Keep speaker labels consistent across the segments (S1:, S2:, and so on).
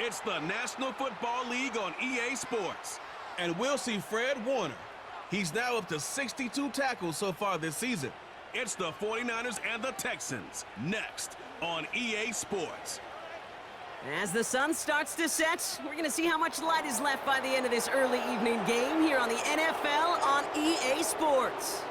S1: It's the National Football League on EA Sports. And we'll see Fred Warner. He's now up to 62 tackles so far this season. It's the 49ers and the Texans, next on EA Sports.
S2: As the sun starts to set, we're going to see how much light is left by the end of this early evening game here on the NFL on EA Sports.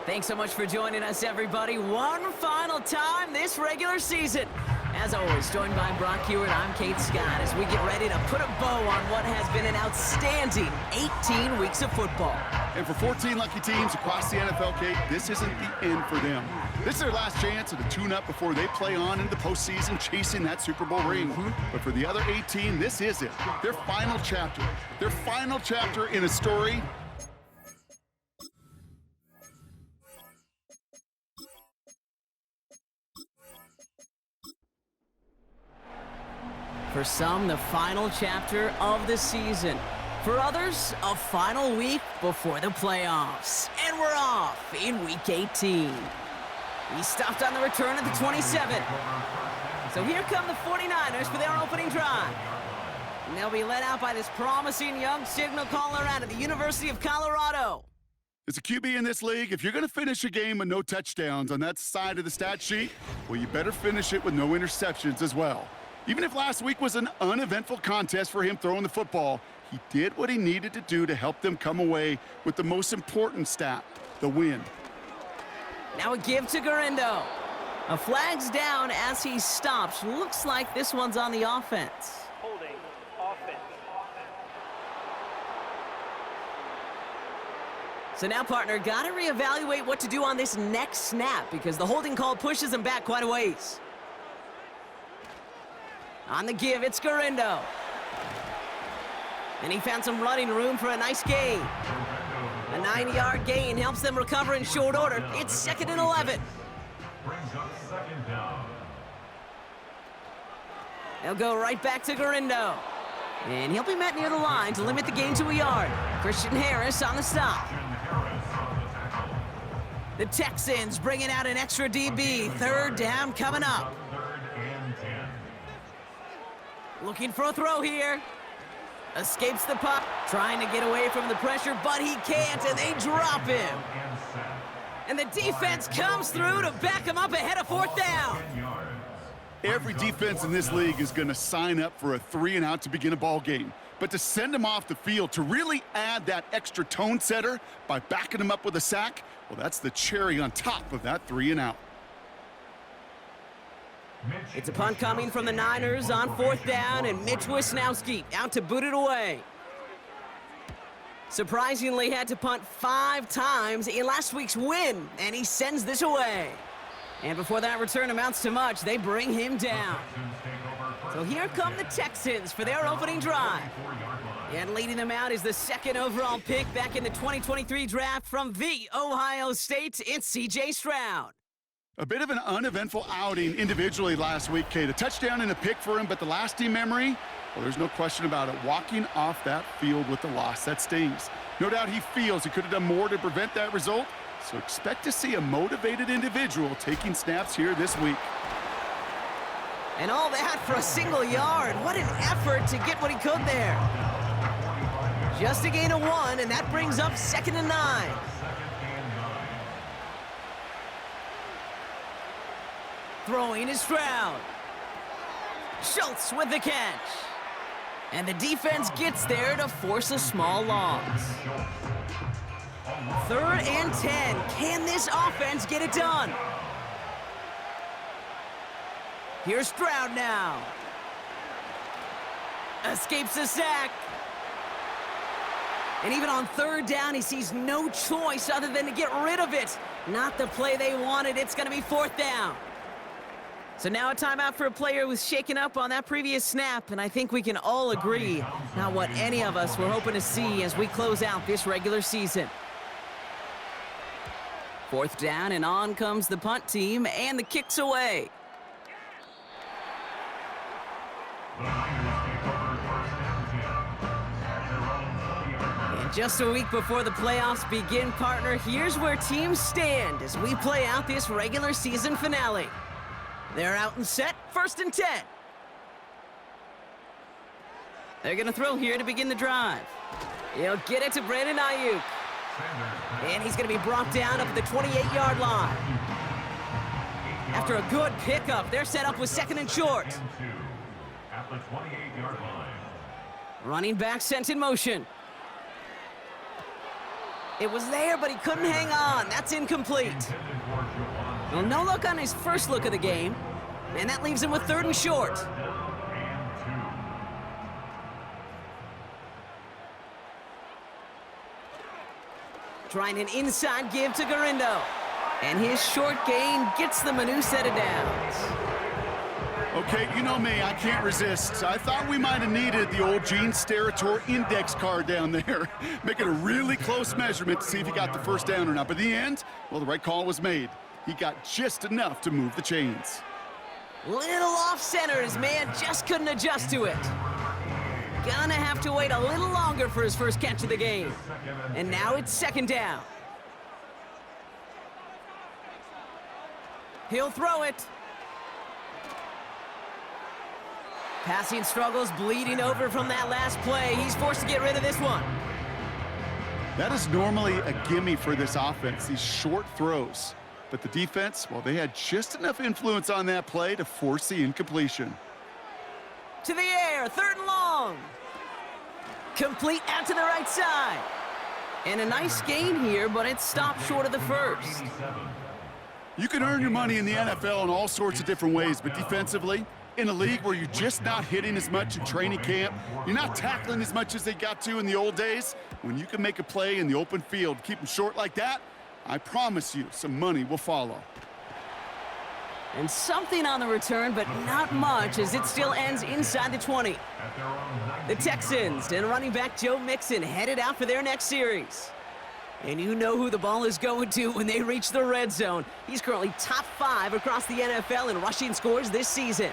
S2: Thanks so much for joining us, everybody. One final time this regular season. As always, joined by Brock Hewitt, I'm Kate Scott as we get ready to put a bow on what has been an outstanding 18 weeks of football.
S3: And for 14 lucky teams across the NFL, Kate, this isn't the end for them. This is their last chance to tune-up before they play on into the postseason chasing that Super Bowl ring. But for the other 18, this is it. Their final chapter. Their final chapter in a story.
S2: For some, the final chapter of the season. For others, a final week before the playoffs. And we're off in Week 18. He stopped on the return at the 27. So here come the 49ers for their opening drive. And they'll be led out by this promising young signal caller out of the University of Colorado.
S3: As a QB in this league, if you're going to finish a game with no touchdowns on that side of the stat sheet, well, you better finish it with no interceptions as well. Even if last week was an uneventful contest for him throwing the football, he did what he needed to do to help them come away with the most important stat, the win.
S2: Now a give to Garindo. A flag's down as he stops. Looks like this one's on the offense.
S4: Holding offense.
S2: So now, partner, got to reevaluate what to do on this next snap because the holding call pushes him back quite a ways. On the give, it's Garindo. And he found some running room for a nice gain. A 9-yard gain helps them recover in short order. It's 2nd and 11.
S5: Brings up 2nd down.
S2: They'll go right back to Garindo. And he'll be met near the line to limit the gain to a yard. Christian Harris on the stop. The Texans bringing out an extra DB. 3rd down coming up.
S5: 3rd and 10.
S2: Looking for a throw here. Escapes the puck. Trying to get away from the pressure, but he can't, and they drop him. And the defense comes through to back him up ahead of 4th down.
S3: Every defense in this league is going to sign up for a 3-and-out to begin a ball game. But to send him off the field, to really add that extra tone setter by backing him up with a sack, well, that's the cherry on top of that 3-and-out.
S2: It's a punt coming from the Niners on 4th down, and Mitch Wisnowski out to boot it away. Surprisingly, had to punt 5 times in last week's win, and he sends this away. And before that return amounts to much, they bring him down. So here come the Texans for their opening drive. And leading them out is the 2nd overall pick back in the 2023 draft from the Ohio State. It's C.J. Stroud.
S3: A bit of an uneventful outing individually last week, Kate. A touchdown and a pick for him, but the lasting memory, well, there's no question about it. Walking off that field with the loss, that stings. No doubt he feels he could have done more to prevent that result, so expect to see a motivated individual taking snaps here this week.
S2: And all that for a single yard. What an effort to get what he could there. Just a gain of 1, and that brings up 2nd and 9. Throwing is Stroud. Schultz with the catch. And the defense gets there to force a small loss. 3rd and 10. Can this offense get it done? Here's Stroud now. Escapes a sack. And even on 3rd down, he sees no choice other than to get rid of it. Not the play they wanted. It's going to be 4th down. So now a timeout for a player who was shaken up on that previous snap, and I think we can all agree not what any of us were hoping to see as we close out this regular season. 4th down, and on comes the punt team, and the kick's away. And just a week before the playoffs begin, partner, here's where teams stand as we play out this regular season finale. They're out and set, 1st and 10. They're going to throw here to begin the drive. He'll get it to Brandon Ayuk. And he's going to be brought down up at the 28-yard line. After a good pickup, they're set up with second and short.
S5: At the 28-yard line.
S2: Running back sent in motion. It was there, but he couldn't hang on. That's incomplete. Well, no look on his first look of the game. And that leaves him with third and short. Trying an inside give to Garindo. And his short gain gets them a new set of downs.
S3: Okay, you know me, I can't resist. I thought we might have needed the old Gene Steratore index card down there. Make it a really close measurement to see if he got the first down or not. But in the end, well, the right call was made. He got just enough to move the chains.
S2: Little off-center, his man just couldn't adjust to it. Gonna have to wait a little longer for his first catch of the game. And now it's second down. He'll throw it. Passing struggles bleeding over from that last play. He's forced to get rid of this one.
S3: That is normally a gimme for this offense, these short throws. But the defense, well, they had just enough influence on that play to force the incompletion.
S2: To the air, third and long. Complete out to the right side. And a nice gain here, but it stopped short of the first.
S3: You can earn your money in the NFL in all sorts of different ways, but defensively, in a league where you're just not hitting as much in training camp, you're not tackling as much as they got to in the old days, when you can make a play in the open field, keep them short like that, I promise you some money will follow.
S2: And something on the return, but not much, as it still ends inside the 20. The Texans and running back Joe Mixon headed out for their next series. And you know who the ball is going to when they reach the red zone. He's currently top 5 across the NFL in rushing scores this season.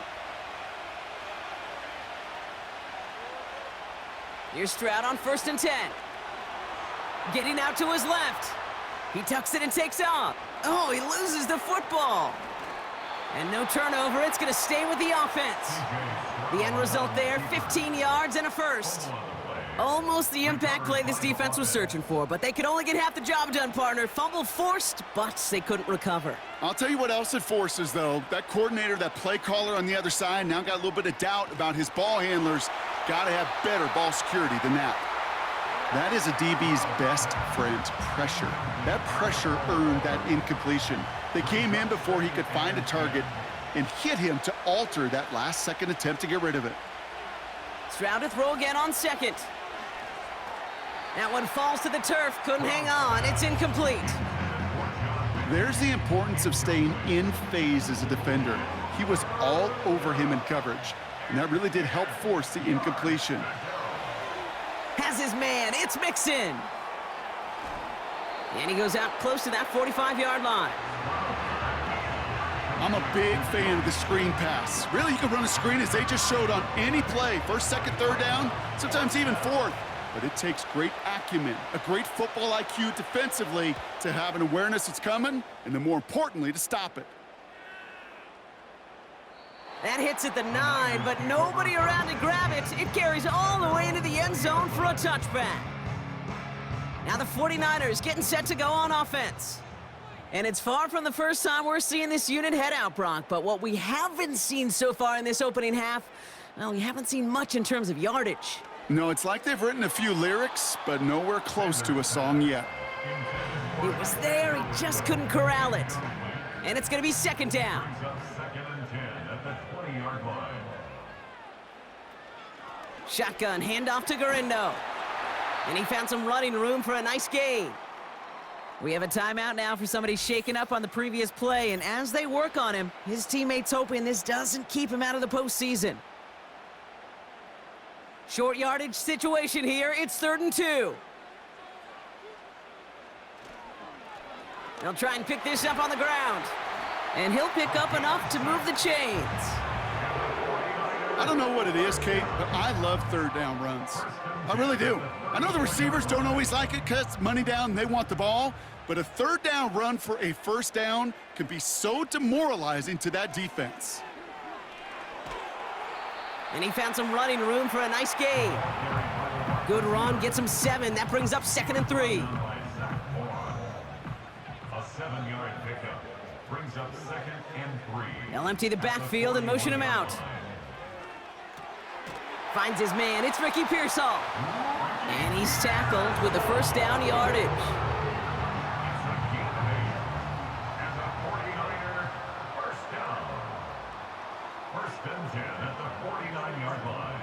S2: Here's Stroud on 1st and 10. Getting out to his left. He tucks it and takes off. Oh, he loses the football. And no turnover, it's going to stay with the offense. The end result there, 15 yards and a first. Almost the impact play this defense was searching for, but they could only get half the job done, partner. Fumble forced, but they couldn't recover.
S3: I'll tell you what else it forces, though. That coordinator, that play caller on the other side, now got a little bit of doubt about his ball handlers. Got to have better ball security than that. That is a DB's best friend, pressure. That pressure earned that incompletion. They came in before he could find a target and hit him to alter that last-second attempt to get rid of it.
S2: Stroud to throw again on second. That one falls to the turf, couldn't hang on, it's incomplete.
S3: There's the importance of staying in phase as a defender. He was all over him in coverage, and that really did help force the incompletion.
S2: Has his man, it's Mixon. And he goes out close to that 45-yard line.
S3: I'm a big fan of the screen pass. Really, you can run a screen as they just showed on any play. First, second, third down, sometimes even fourth. But it takes great acumen, a great football IQ defensively to have an awareness it's coming, and then more importantly, to stop it.
S2: That hits at the 9, but nobody around to grab it. It carries all the way into the end zone for a touchback. Now the 49ers getting set to go on offense. And it's far from the first time we're seeing this unit head out, Brock, but what we haven't seen so far in this opening half, well, we haven't seen much in terms of yardage.
S3: No, it's like they've written a few lyrics, but nowhere close to a song yet.
S2: It was there, he just couldn't corral it. And it's going to be second down.
S5: Second and 10 at the 20-yard line.
S2: Shotgun, handoff to Garindo. And he found some running room for a nice gain. We have a timeout now for somebody shaken up on the previous play, and as they work on him, his teammates hoping this doesn't keep him out of the postseason. Short yardage situation here, it's 3rd and 2. They'll try and pick this up on the ground. And he'll pick up enough to move the chains.
S3: I don't know what it is, Kate, but I love third down runs. I really do. I know the receivers don't always like it because it's money down and they want the ball, but a third down run for a first down can be so demoralizing to that defense.
S2: And he found some running room for a nice gain. Good run, gets him 7. That brings up 2nd and 3.
S5: A 7-yard pickup brings up 2nd and 3.
S2: They'll empty the backfield and motion him out. Finds his man, it's Ricky Pearsall. And he's tackled with the first down yardage.
S5: It's a gain of 8. And the 49er first down. 1st and 10 at the 49-yard line.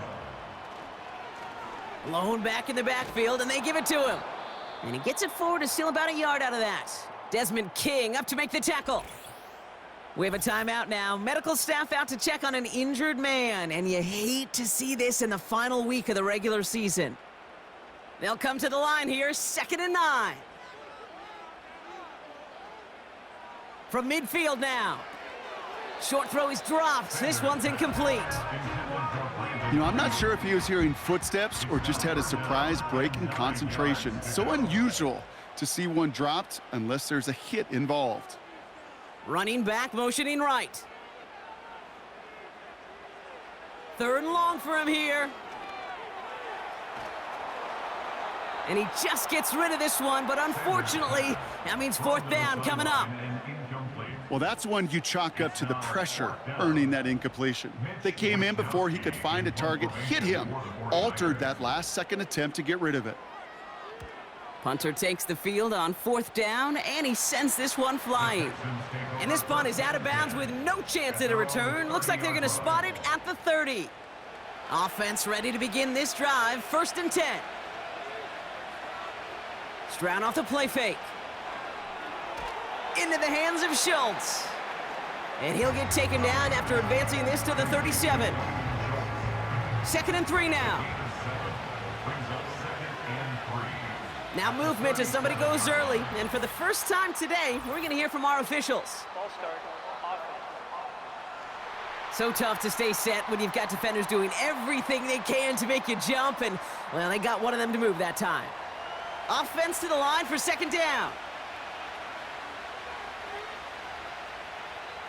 S2: Lone back in the backfield, and they give it to him. And he gets it forward to steal about a yard out of that. Desmond King up to make the tackle. We have a timeout now. Medical staff out to check on an injured man, and you hate to see this in the final week of the regular season. They'll come to the line here, 2nd and 9. From midfield now. Short throw is dropped. This one's incomplete.
S3: You know, I'm not sure if he was hearing footsteps or just had a surprise break in concentration. So unusual to see one dropped unless there's a hit involved.
S2: Running back, motioning right. 3rd and long for him here. And he just gets rid of this one, but unfortunately, that means 4th down coming up.
S3: Well, that's one you chalk up to the pressure earning that incompletion. They came in before he could find a target, hit him, altered that last-second attempt to get rid of it.
S2: Punter takes the field on 4th down, and he sends this one flying. And this punt is out of bounds with no chance at a return. Looks like they're going to spot it at the 30. Offense ready to begin this drive, 1st and 10. Stroud off the play fake. Into the hands of Schultz. And he'll get taken down after advancing this to the 37. 2nd and 3 now. Now movement as somebody goes early. And for the first time today, we're going to hear from our officials.
S4: Ball start. Offense.
S2: So tough to stay set when you've got defenders doing everything they can to make you jump. And, well, they got one of them to move that time. Offense to the line for 2nd down.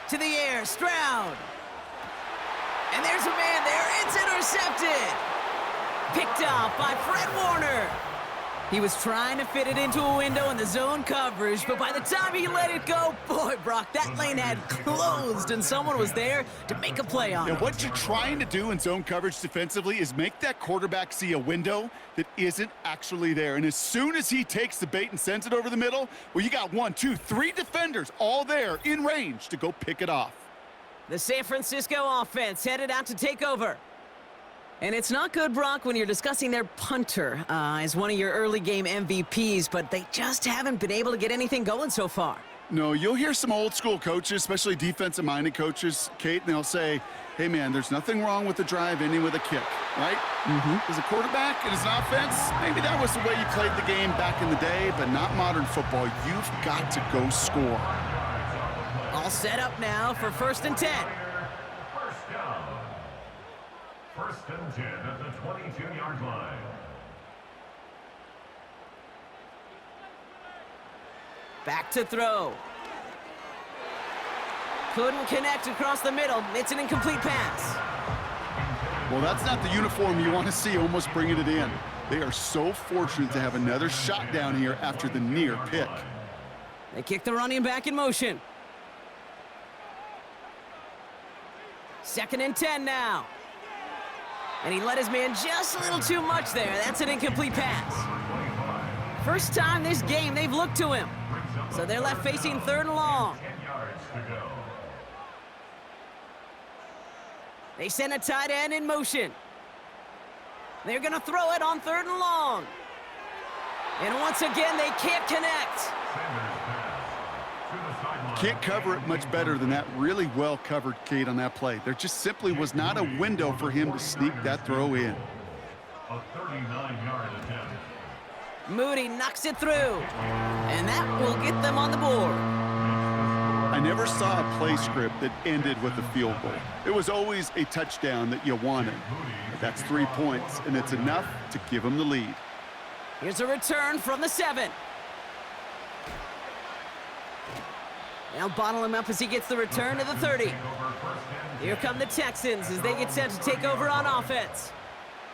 S2: To the air, Stroud. And there's a man there. It's intercepted. Picked off by Fred Warner. He was trying to fit it into a window in the zone coverage, but by the time he let it go, boy, Brock, that lane had closed, and someone was there to make a play on it.
S3: Now, what you're trying to do in zone coverage defensively is make that quarterback see a window that isn't actually there. And as soon as he takes the bait and sends it over the middle, well, you got 1, 2, 3 defenders all there in range to go pick it off.
S2: The San Francisco offense headed out to take over. And it's not good, Brock, when you're discussing their punter as one of your early game MVPs, but they just haven't been able to get anything going so far.
S3: No, you'll hear some old school coaches, especially defensive-minded coaches, Kate, and they'll say, hey, man, there's nothing wrong with the drive ending with a kick, right? As a quarterback and as an offense, maybe that was the way you played the game back in the day, but not modern football. You've got to go score.
S2: All set up now for 1st and 10.
S5: First down. 1st and 10 at the 22-yard line.
S2: Back to throw. Couldn't connect across the middle. It's an incomplete pass.
S3: Well, that's not the uniform you want to see almost bringing it in. They are so fortunate to have another shot down here after the near pick.
S2: They kick the running back in motion. 2nd and 10 now. And he let his man just a little too much there. That's an incomplete pass. First time this game they've looked to him. So they're left facing 3rd and long.
S5: 10 yards to go.
S2: They send a tight end in motion. They're going to throw it on 3rd and long. And once again, they can't connect.
S5: Sanders pass to the sideline.
S3: Can't cover it much better than that really well covered, Kate, on that play. There just simply was not a window for him to sneak that throw in.
S5: A 39-yard attempt.
S2: Moody knocks it through. And that will get them on the board.
S3: I never saw a play script that ended with a field goal. It was always a touchdown that you wanted. But that's 3 points, and it's enough to give them the lead.
S2: Here's a return from the 7. They'll bottle him up as he gets the return to the 30. Here come the Texans as they get set to take over on offense.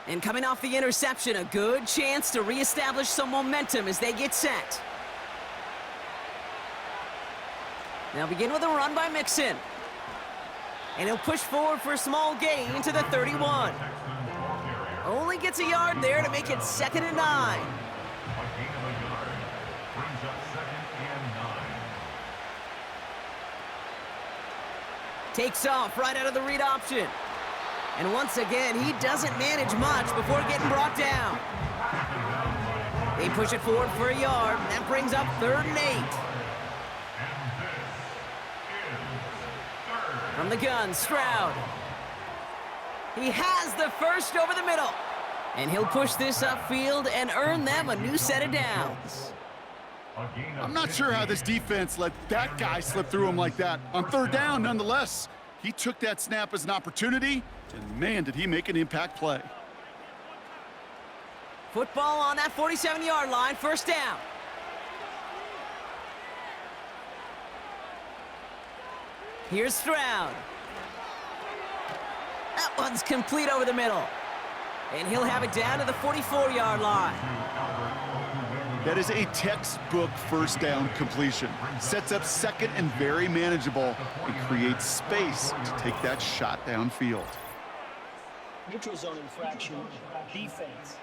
S2: And coming off the interception, a good chance to reestablish some momentum as they get set. They'll begin with a run by Mixon. And he'll push forward for a small gain to the 31. Only gets a yard there to make it 2nd and 9. Takes off right out of the read option. And once again, he doesn't manage much before getting brought down. They push it forward for a yard. That brings up 3rd and 8. From the gun, Stroud. He has the first over the middle. And he'll push this upfield and earn them a new set of downs.
S3: I'm not sure how this defense let that guy slip through him like that. On 3rd down, nonetheless, he took that snap as an opportunity, and man, did he make an impact play.
S2: Football on that 47-yard line, 1st down. Here's Stroud. That one's complete over the middle. And he'll have it down to the 44-yard line.
S3: That is a textbook 1st down completion. Sets up 2nd and very manageable and creates space to take that shot downfield.
S4: Neutral zone infraction, defense.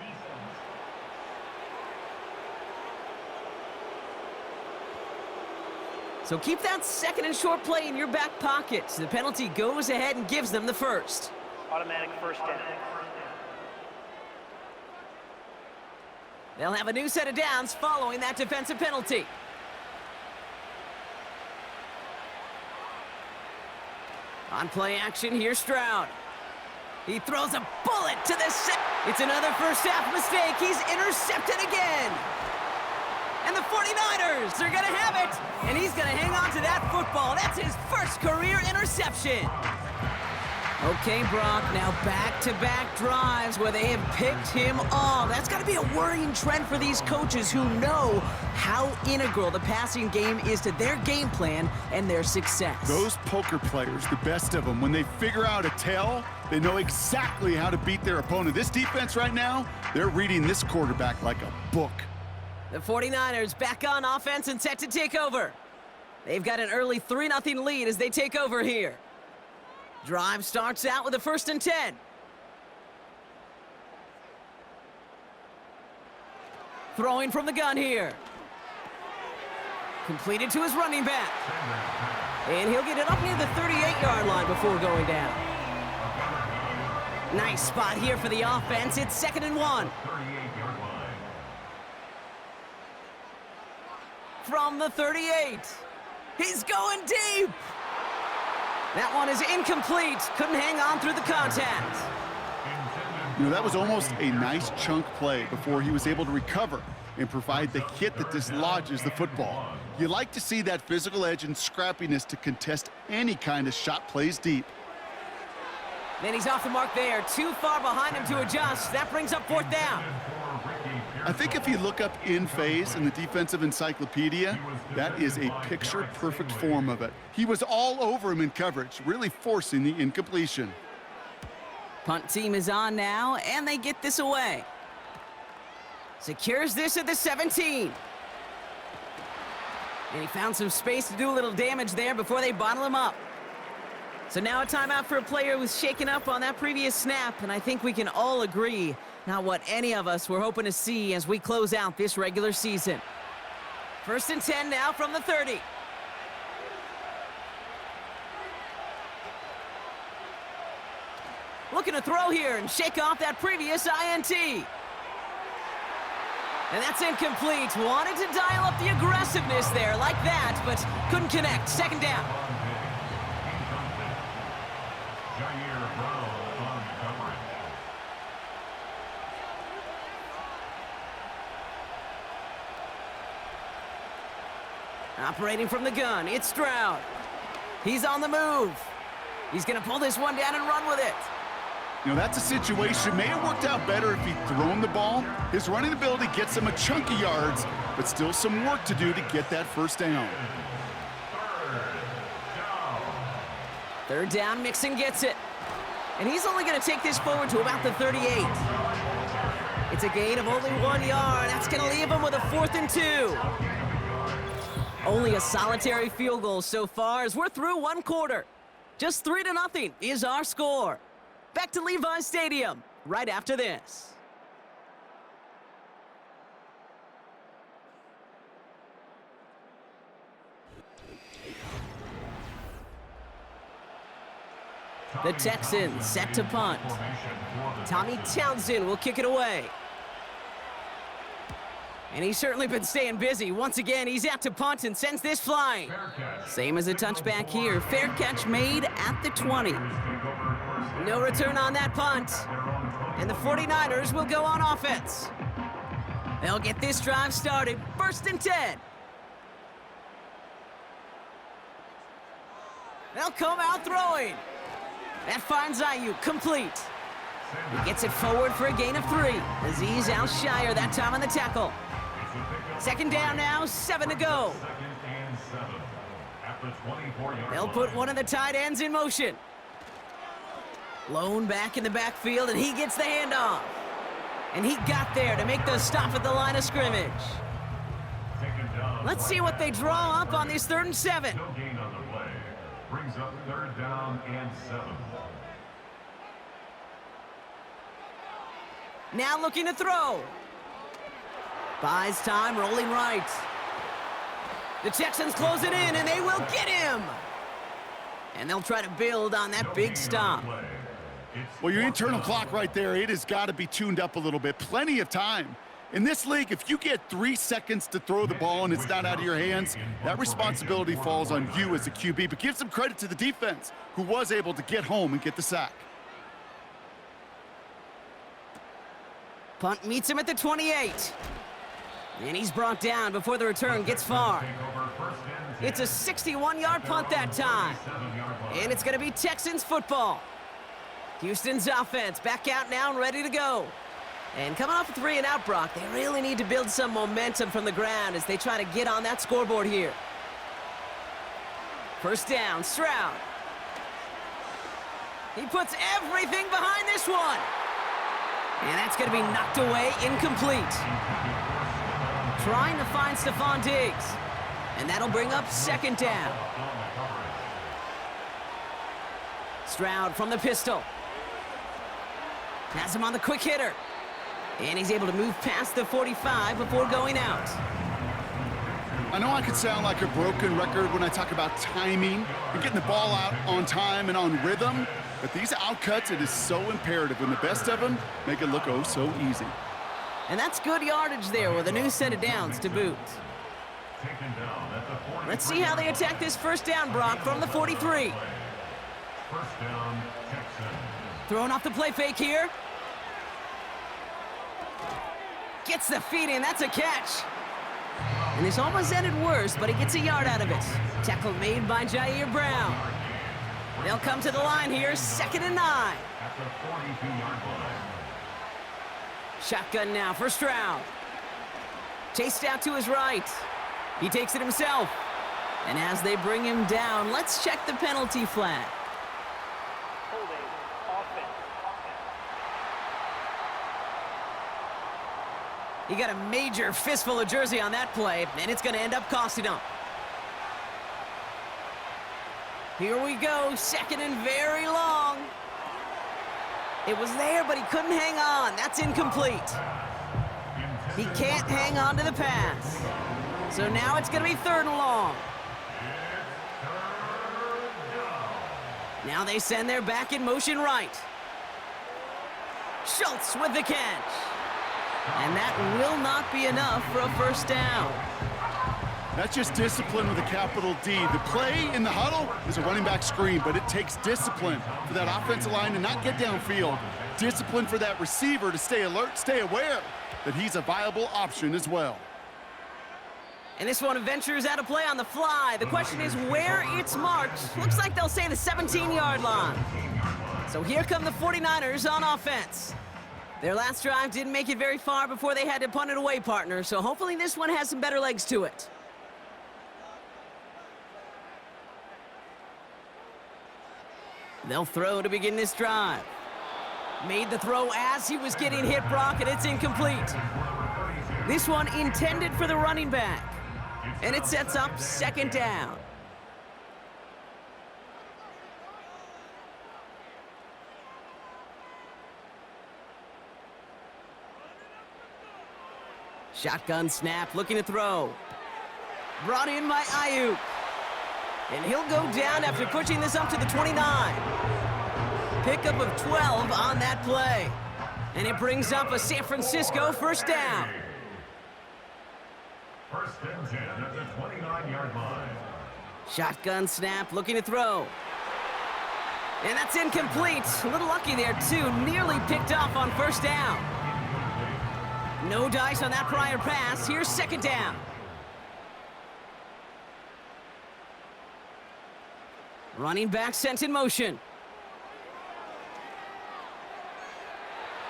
S2: So keep that 2nd and short play in your back pocket. So the penalty goes ahead and gives them the first.
S4: Automatic 1st down.
S2: They'll have a new set of downs following that defensive penalty. On play action, here's Stroud. He throws a bullet to the It's another 1st half mistake. He's intercepted again. And the 49ers are going to have it. And he's going to hang on to that football. That's his 1st career interception. Okay, Brock, now back-to-back drives where they have picked him off. That's got to be a worrying trend for these coaches who know how integral the passing game is to their game plan and their success.
S3: Those poker players, the best of them, when they figure out a tell, they know exactly how to beat their opponent. This defense right now, they're reading this quarterback like a book.
S2: The 49ers back on offense and set to take over. They've got an early 3-0 lead as they take over here. Drive starts out with a 1st and 10. Throwing from the gun here. Completed to his running back. And he'll get it up near the 38-yard line before going down. Nice spot here for the offense. It's 2nd and 1. From the 38. He's going deep. That one is incomplete. Couldn't hang on through the contact.
S3: You know, that was almost a nice chunk play before he was able to recover and provide the hit that dislodges the football. You like to see that physical edge and scrappiness to contest any kind of shot plays deep.
S2: Then he's off the mark there. Too far behind him to adjust. That brings up 4th down.
S3: I think if you look up in phase in the defensive encyclopedia, that is a picture-perfect form of it. He was all over him in coverage, really forcing the incompletion.
S2: Punt team is on now, and they get this away. Secures this at the 17. And he found some space to do a little damage there before they bottle him up. So now a timeout for a player who was shaken up on that previous snap, and I think we can all agree not what any of us were hoping to see as we close out this regular season. 1st and 10 now from the 30. Looking to throw here and shake off that previous INT. And that's incomplete. Wanted to dial up the aggressiveness there like that, but couldn't connect. 2nd down. Operating from the gun, it's Stroud. He's on the move. He's going to pull this one down and run with it.
S3: You know, that's a situation. May have worked out better if he'd thrown the ball. His running ability gets him a chunk of yards, but still some work to do to get that 1st down.
S2: Third down, Mixon gets it. And he's only going to take this forward to about the 38. It's a gain of only 1 yard. That's going to leave him with a 4th and 2. Only a solitary field goal so far as we're through one quarter. Just 3-0 is our score. Back to Levi's Stadium right after this. The Texans set to punt. Tommy Townsend will kick it away. And he's certainly been staying busy. Once again, he's out to punt and sends this flying. Same as a touchback here. Fair catch made at the 20. No return on that punt. And the 49ers will go on offense. They'll get this drive started. 1st and 10. They'll come out throwing. That finds Ayuk complete. He gets it forward for a gain of 3. Azeez Al-Shire that time on the tackle. 2nd down now, 7 to go. They'll put one of the tight ends in motion. Lone back in the backfield, and he gets the handoff. And he got there to make the stop at the line of scrimmage. Let's see what they draw up on this 3rd and 7.
S5: Brings up 3rd down and 7.
S2: Now looking to throw. Buys time, rolling right. The Texans close it in, and they will get him. And they'll try to build on that big stop.
S3: Well, your internal clock right there, it has got to be tuned up a little bit. Plenty of time. In this league, if you get 3 seconds to throw the ball and it's not out of your hands, that responsibility falls on you as a QB. But give some credit to the defense, who was able to get home and get the sack.
S2: Punt meets him at the 28. And he's brought down before the return gets far. It's a 61-yard punt that time. And it's going to be Texans football. Houston's offense back out now and ready to go. And coming off a 3-and-out, Brock, they really need to build some momentum from the ground as they try to get on that scoreboard here. 1st down, Stroud. He puts everything behind this one. And that's going to be knocked away, incomplete. Trying to find Stephon Diggs. And that'll bring up 2nd down. Stroud from the pistol. Has him on the quick hitter. And he's able to move past the 45 before going out.
S3: I know I could sound like a broken record when I talk about timing and getting the ball out on time and on rhythm, but these outcuts, it is so imperative, and the best of them make it look oh so easy.
S2: And that's good yardage there with a new set of downs to boot. Let's see how they attack this 1st down, Brock, from the 43.
S5: 1st down, Texans.
S2: Throwing off the play fake here. Gets the feet in, that's a catch. And this almost ended worse, but he gets a yard out of it. Tackle made by Jair Brown. They'll come to the line here, 2nd and 9.
S5: At the 42-yard line.
S2: Shotgun now for Stroud. Chased out to his right. He takes it himself. And as they bring him down, let's check the penalty flag.
S4: Holding. Offense.
S2: He got a major fistful of jersey on that play, and it's going to end up costing him. Here we go, 2nd and very long. It was there, but he couldn't hang on. That's incomplete. He can't hang on to the pass. So now it's going to be 3rd and long. Now they send their back in motion right. Schultz with the catch. And that will not be enough for a 1st down.
S3: That's just discipline with a capital D. The play in the huddle is a running back screen, but it takes discipline for that offensive line to not get downfield. Discipline for that receiver to stay alert, stay aware that he's a viable option as well.
S2: And this one ventures out of play on the fly. The question is where it's marked. Looks like they'll say the 17-yard line. So here come the 49ers on offense. Their last drive didn't make it very far before they had to punt it away, partner. So hopefully this one has some better legs to it. They'll throw to begin this drive. Made the throw as he was getting hit, Brock, and it's incomplete. This one intended for the running back. And it sets up second down. Shotgun snap, looking to throw. Brought in by Ayuk. And he'll go down after pushing this up to the 29. Pickup of 12 on that play. And it brings up a San Francisco first down.
S5: First and 10 at the 29-yard line.
S2: Shotgun snap, looking to throw. And that's incomplete. A little lucky there, too. Nearly picked off on first down. No dice on that prior pass. Here's second down. Running back sent in motion.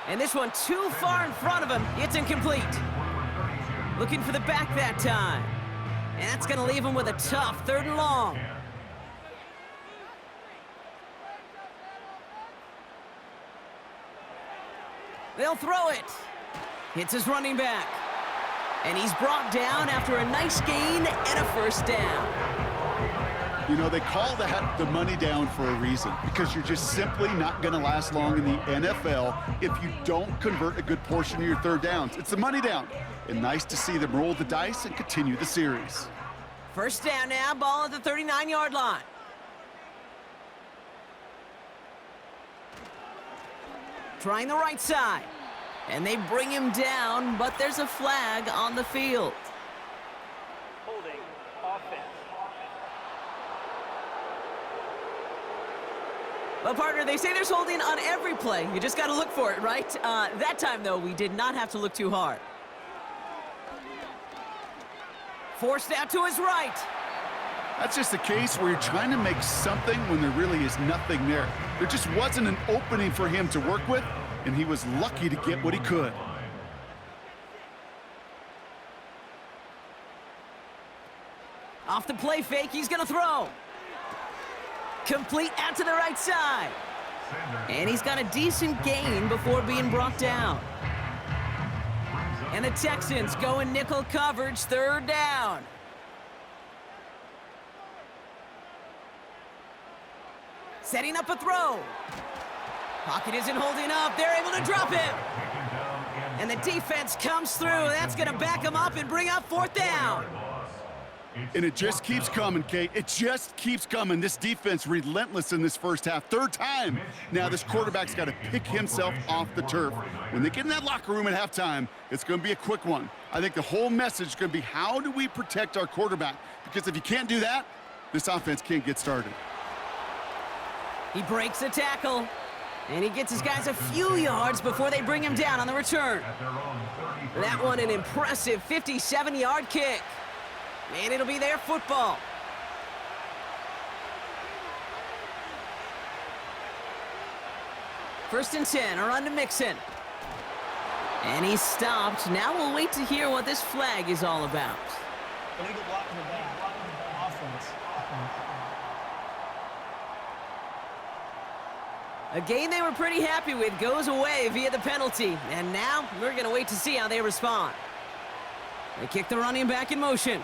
S2: And this one too far in front of him. It's incomplete. Looking for the back that time. And that's going to leave him with a tough 3rd and long. They'll throw it. Hits his running back. And he's brought down after a nice gain and a first down.
S3: You know, they call that the money down for a reason, because you're just simply not going to last long in the NFL if you don't convert a good portion of your 3rd downs. It's the money down. And nice to see them roll the dice and continue the series.
S2: First down now, ball at the 39-yard line. Trying the right side. And they bring him down, but there's a flag on the field.
S4: Holding offense.
S2: Well, partner, they say there's holding on every play. You just got to look for it, right? That time, though, we did not have to look too hard. Forced out to his right.
S3: That's just a case where you're trying to make something when there really is nothing there. There just wasn't an opening for him to work with, and he was lucky to get what he could.
S2: Off the play fake, he's going to throw. Complete out to the right side. And he's got a decent gain before being brought down. And the Texans go in nickel coverage, 3rd down. Setting up a throw. Pocket isn't holding up. They're able to drop him. And the defense comes through. That's going to back him up and bring up 4th down.
S3: And it just keeps coming, Kate. It just keeps coming. This defense relentless in this first half. 3rd time. Now this quarterback's got to pick himself off the turf. When they get in that locker room at halftime, it's going to be a quick one. I think the whole message is going to be, how do we protect our quarterback? Because if you can't do that, this offense can't get started.
S2: He breaks a tackle. And he gets his guys a few yards before they bring him down on the return. That one an impressive 57-yard kick. And it'll be their football. First and 10, a run to Mixon. And he's stopped. Now we'll wait to hear what this flag is all about.
S6: Illegal blocking the back. Offense.
S2: A game they were pretty happy with goes away via the penalty. And now we're going to wait to see how they respond. They kick the running back in motion.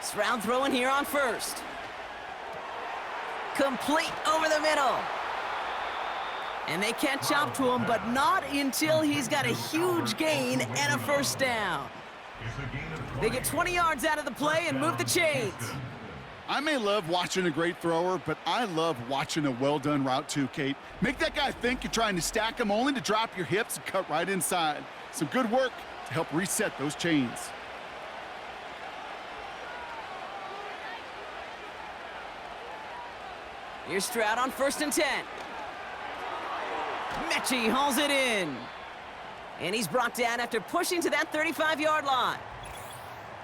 S2: Stroud throwing here on first. Complete over the middle. And they catch up to him, but not until he's got a huge gain and a first down. They get 20 yards out of the play and move the chains.
S3: I may love watching a great thrower, but I love watching a well-done route too, Kate. Make that guy think you're trying to stack him only to drop your hips and cut right inside. Some good work to help reset those chains.
S2: Here's Stroud on first and 10. Mechie hauls it in. And he's brought down after pushing to that 35-yard line.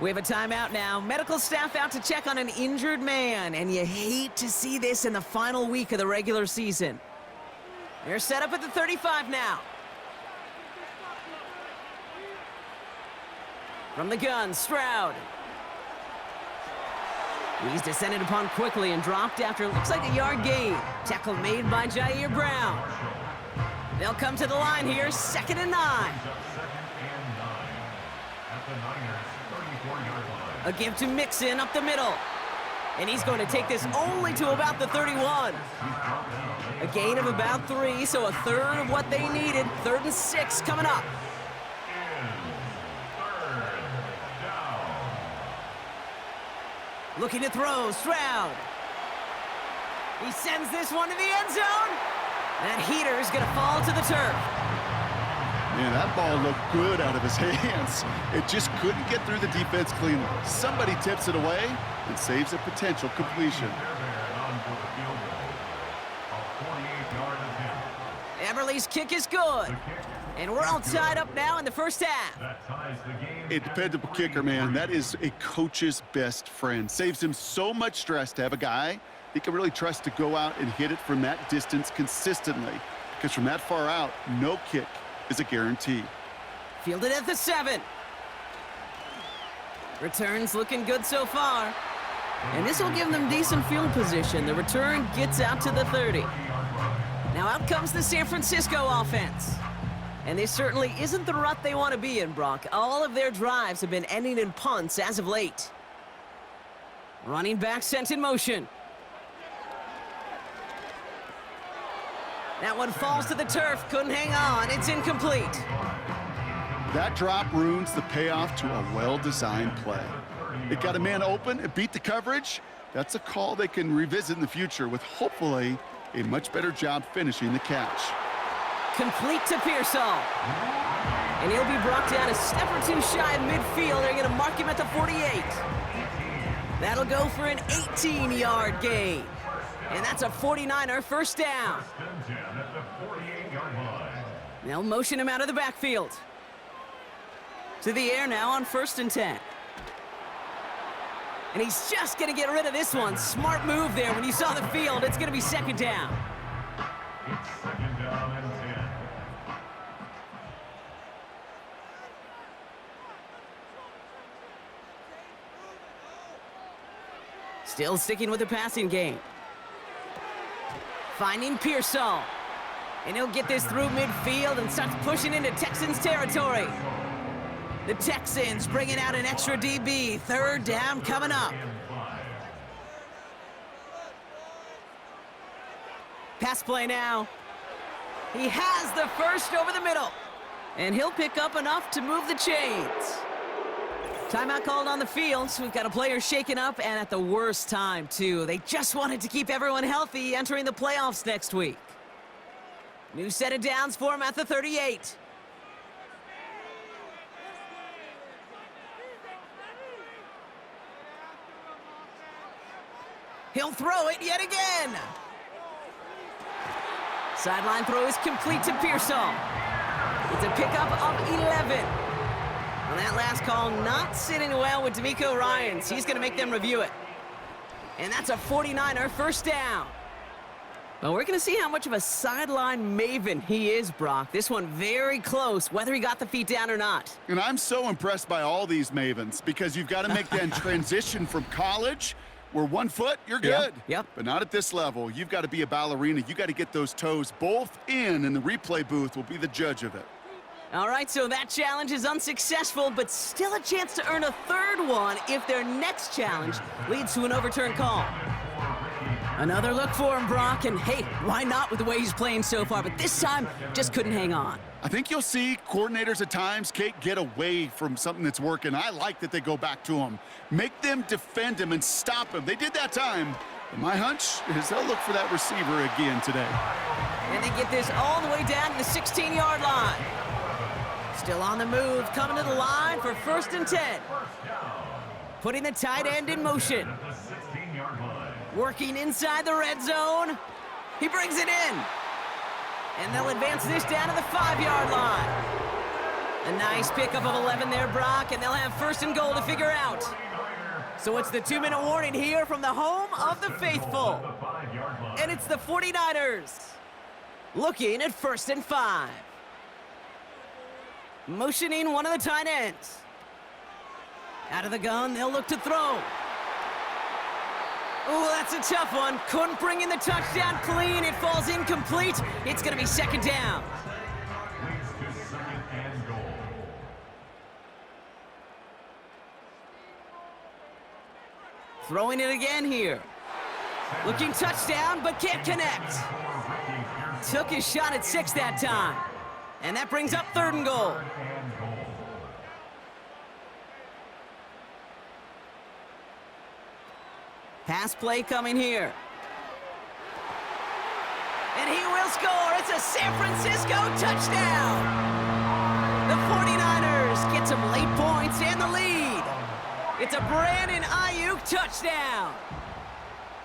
S2: We have a timeout now. Medical staff out to check on an injured man. And you hate to see this in the final week of the regular season. They're set up at the 35 now. From the gun, Stroud. He's descended upon quickly and dropped after it looks like a yard gain. Tackle made by Shedeur Brown. They'll come to the line here, 2nd and 9. A give to Mixon up the middle. And he's going to take this only to about the 31. A gain of about 3, so a third of what they needed. 3rd and 6 coming up. Looking to throw, Stroud. He sends this one to the end zone. That heater is going to fall to the turf.
S3: Man, that ball looked good out of his hands. It just couldn't get through the defense cleanly. Somebody tips it away and saves a potential completion.
S2: Everly's kick is good. And we're all tied up now in the first half.
S3: A dependable kicker, man. That is a coach's best friend. Saves him so much stress to have a guy he can really trust to go out and hit it from that distance consistently. Because from that far out, no kick is a guarantee.
S2: Fielded at the 7. Returns looking good so far. And this will give them decent field position. The return gets out to the 30. Now out comes the San Francisco offense. And this certainly isn't the rut they want to be in, Brock. All of their drives have been ending in punts as of late. Running back sent in motion. That one falls to the turf. Couldn't hang on. It's incomplete.
S3: That drop ruins the payoff to a well-designed play. It got a man open, it beat the coverage. That's a call they can revisit in the future with hopefully a much better job finishing the catch.
S2: Complete to Pearsall. And he'll be brought down a step or two shy of midfield. They're going to mark him at the 48. That'll go for an 18-yard gain. And that's a 49er first down. They'll motion him out of the backfield. To the air now on 1st and 10. And he's just going to get rid of this one. Smart move there. When you saw the field, it's going to be 2nd down.
S5: It's 2nd down and 10.
S2: Still sticking with the passing game. Finding Pearsall. And he'll get this through midfield and starts pushing into Texans territory. The Texans bringing out an extra DB. 3rd down coming up. Pass play now. He has the first over the middle. And he'll pick up enough to move the chains. Timeout called on the field, so we've got a player shaken up, and at the worst time, too. They just wanted to keep everyone healthy entering the playoffs next week. New set of downs for him at the 38. He'll throw it yet again. Sideline throw is complete to Pearsall. It's a pickup of 11. On that last call, not sitting well with D'Amico Ryans. He's going to make them review it. And that's a 49er first down. Well, we're going to see how much of a sideline maven he is, Brock. This one very close, whether he got the feet down or not.
S3: And I'm so impressed by all these mavens because you've got to make that transition from college where 1 foot, you're good.
S2: Yep.
S3: But not at this level. You've got to be a ballerina. You got to get those toes both in, and the replay booth will be the judge of it.
S2: All right, so that challenge is unsuccessful, but still a chance to earn a 3rd one if their next challenge leads to an overturned call. Another look for him, Brock, and hey, why not with the way he's playing so far? But this time, just couldn't hang on.
S3: I think you'll see coordinators at times, Kate, get away from something that's working. I like that they go back to him. Make them defend him and stop him. They did that time. But my hunch is they'll look for that receiver again today.
S2: And they get this all the way down to the 16-yard line. Still on the move, coming to the line for 1st and 10. Putting the tight end in motion. Working inside the red zone. He brings it in. And they'll advance this down to the 5-yard line. A nice pickup of 11 there, Brock, and they'll have 1st and goal to figure out. So it's the 2-minute warning here from the home of the faithful. And it's the 49ers. Looking at 1st and 5. Motioning one of the tight ends. Out of the gun, they'll look to throw. Oh, that's a tough one. Couldn't bring in the touchdown clean. It falls incomplete. It's going to be second down.
S5: Leads to second and goal.
S2: Throwing it again here. Looking touchdown, but can't connect. Took his shot at 6 that time. And that brings up 3rd and goal. Pass play coming here. And he will score. It's a San Francisco touchdown. The 49ers get some late points and the lead. It's a Brandon Ayuk touchdown.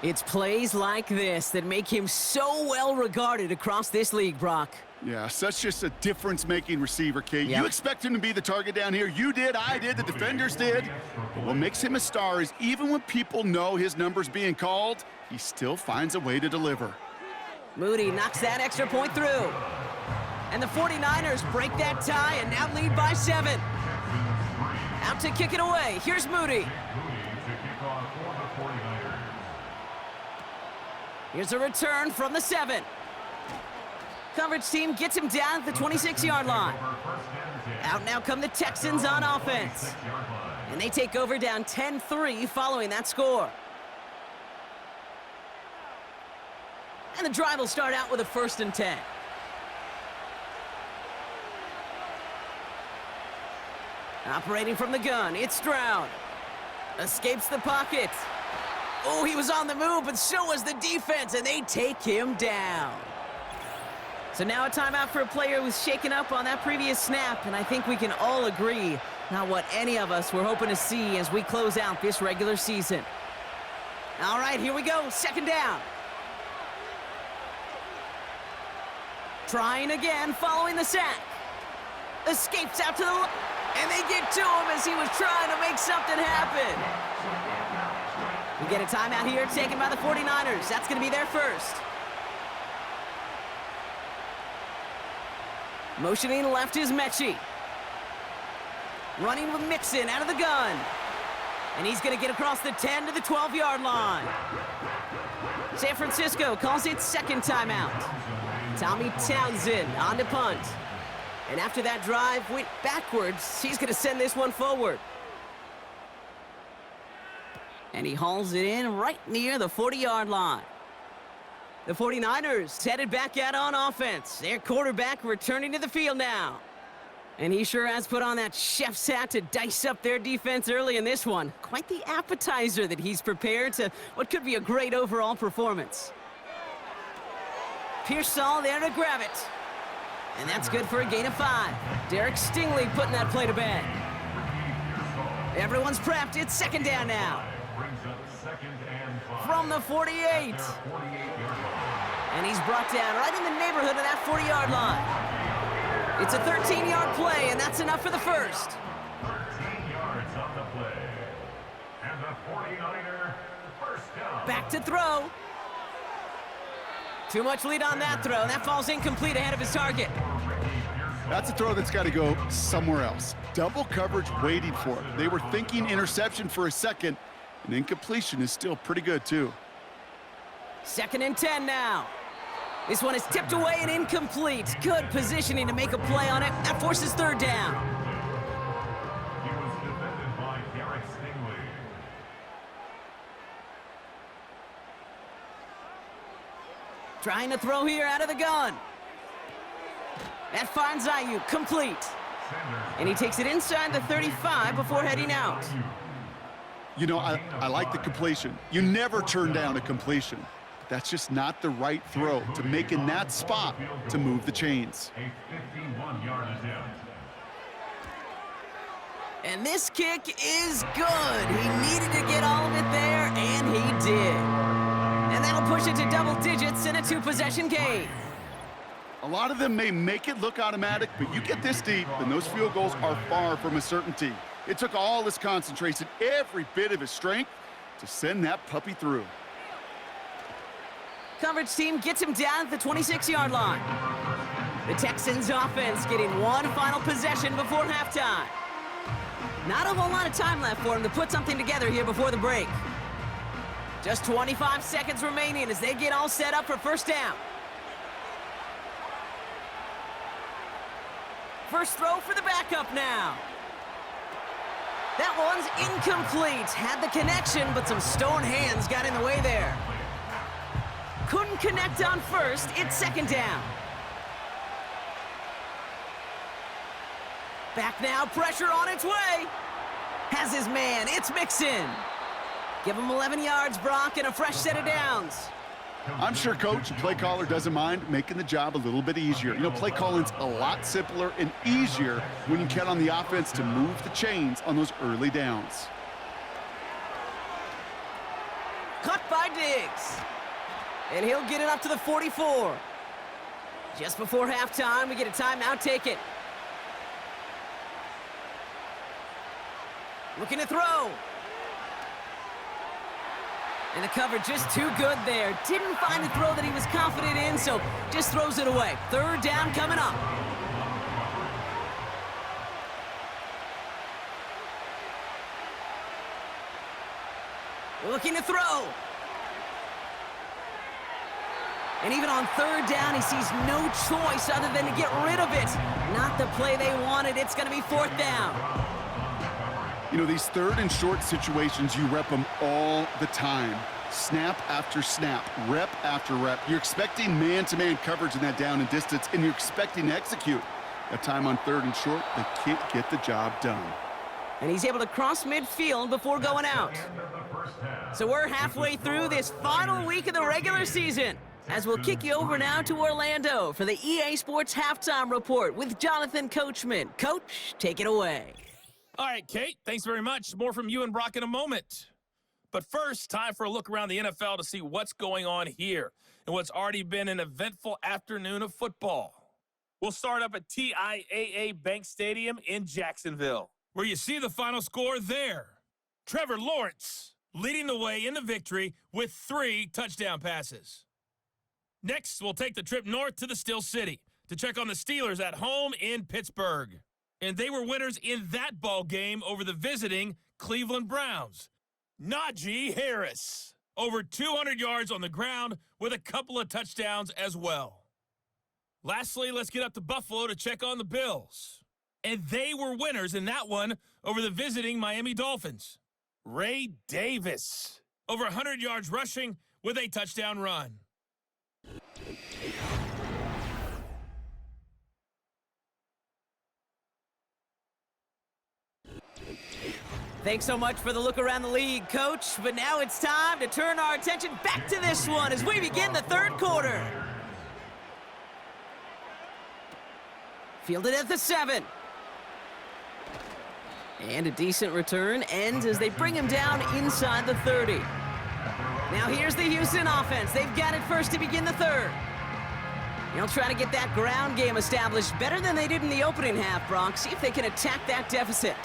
S2: It's plays like this that make him so well regarded across this league, Brock.
S3: Yeah, such just a difference-making receiver, Kate.
S2: Yep.
S3: You expect him to be the target down here. You did, I did, the defenders did. But what makes him a star is even when people know his number's being called, he still finds a way to deliver.
S2: Moody knocks that extra point through. And the 49ers break that tie and now lead by 7. Out to kick it away. Here's Moody. Here's a return from the 7. Coverage team gets him down at the 26-yard line. Out now come the Texans on offense. And they take over down 10-3 following that score. And the drive will start out with a 1st and 10. Operating from the gun, it's Stroud. Escapes the pocket. Oh, he was on the move, but so was the defense, and they take him down. So now a timeout for a player who was shaken up on that previous snap, and I think we can all agree not what any of us were hoping to see as we close out this regular season. All right, here we go, 2nd down. Trying again following the sack. Escapes out to the left, and they get to him as he was trying to make something happen. We get a timeout here taken by the 49ers. That's going to be their first. Motioning left is Mechie. Running with Mixon out of the gun. And he's going to get across the 10 to the 12-yard line. San Francisco calls it 2nd timeout. Tommy Townsend on to punt. And after that drive went backwards, he's going to send this one forward. And he hauls it in right near the 40-yard line. The 49ers headed back out on offense. Their quarterback returning to the field now. And he sure has put on that chef's hat to dice up their defense early in this one. Quite the appetizer that he's prepared to what could be a great overall performance. Pearsall there to grab it. And that's good for a gain of 5. Derek Stingley putting that play to bed. Everyone's prepped. It's 2nd down now. From the 48. And he's brought down right in the neighborhood of that 40-yard line. It's a 13-yard play, and that's enough for the first.
S5: 13 yards on the play. And the 49er first down.
S2: Back to throw. Too much lead on that throw. That falls incomplete ahead of his target.
S3: That's a throw that's got to go somewhere else. Double coverage waiting for it. They were thinking interception for a second, and incompletion is still pretty good, too.
S2: 2nd and 10 now. This one is tipped away and incomplete. Good positioning to make a play on it. That forces 3rd down.
S5: He was defended by Derek Stingley.
S2: Trying to throw here out of the gun. That finds Ayuk, complete. And he takes it inside the 35 before heading out.
S3: You know, I like the completion. You never turn down a completion. That's just not the right throw to make in that spot to move the chains.
S5: A 51-yard attempt.
S2: And this kick is good. He needed to get all of it there, and he did. And that'll push it to double digits in a 2-possession game.
S3: A lot of them may make it look automatic, but you get this deep, and those field goals are far from a certainty. It took all his concentration, every bit of his strength, to send that puppy through.
S2: Coverage team gets him down at the 26-yard line. The Texans offense getting one final possession before halftime. Not a whole lot of time left for him to put something together here before the break. Just 25 seconds remaining as they get all set up for first down. First throw for the backup now. That one's incomplete. Had the connection, but some stone hands got in the way there. Couldn't connect on first. It's second down. Back now, pressure on its way. Has his man. It's Mixon. Give him 11 yards, Brock, and a fresh set of downs.
S3: I'm sure Coach, the play caller, doesn't mind making the job a little bit easier. You know, play calling's a lot simpler and easier when you count on the offense to move the chains on those early downs.
S2: Cut by Diggs. And he'll get it up to the 44. Just before halftime, we get a timeout. Take it. Looking to throw. And the cover just too good there. Didn't find the throw that he was confident in, so just throws it away. Third down coming up. Looking to throw. And even on third down, he sees no choice other than to get rid of it. Not the play they wanted. It's going to be fourth down.
S3: You know, these third and short situations, you rep them all the time. Snap after snap, rep after rep. You're expecting man-to-man coverage in that down and distance, and you're expecting to execute. That time on third and short, they can't get the job done.
S2: And he's able to cross midfield before going out. So we're halfway through this final week of the regular season, as we'll kick you over now to Orlando for the EA Sports Halftime Report with Jonathan Coachman. Coach, take it away.
S7: All right, Kate, thanks very much. More from you and Brock in a moment. But first, time for a look around the NFL to see what's going on here and what's already been an eventful afternoon of football. We'll start up at TIAA Bank Stadium in Jacksonville, where you see the final score there. Trevor Lawrence leading the way in the victory with 3 touchdown passes. Next, we'll take the trip north to the Steel City to check on the Steelers at home in Pittsburgh. And they were winners in that ball game over the visiting Cleveland Browns. Najee Harris, over 200 yards on the ground with a couple of touchdowns as well. Lastly, let's get up to Buffalo to check on the Bills. And they were winners in that one over the visiting Miami Dolphins. Ray Davis, over 100 yards rushing with a touchdown run.
S2: Thanks so much for the look around the league, Coach. But now it's time to turn our attention back to this one as we begin the third quarter. Fielded at the 7. And a decent return ends as they bring him down inside the 30. Now here's the Houston offense. They've got it first to begin the third. They'll try to get that ground game established better than they did in the opening half, Brock. See if they can attack that deficit.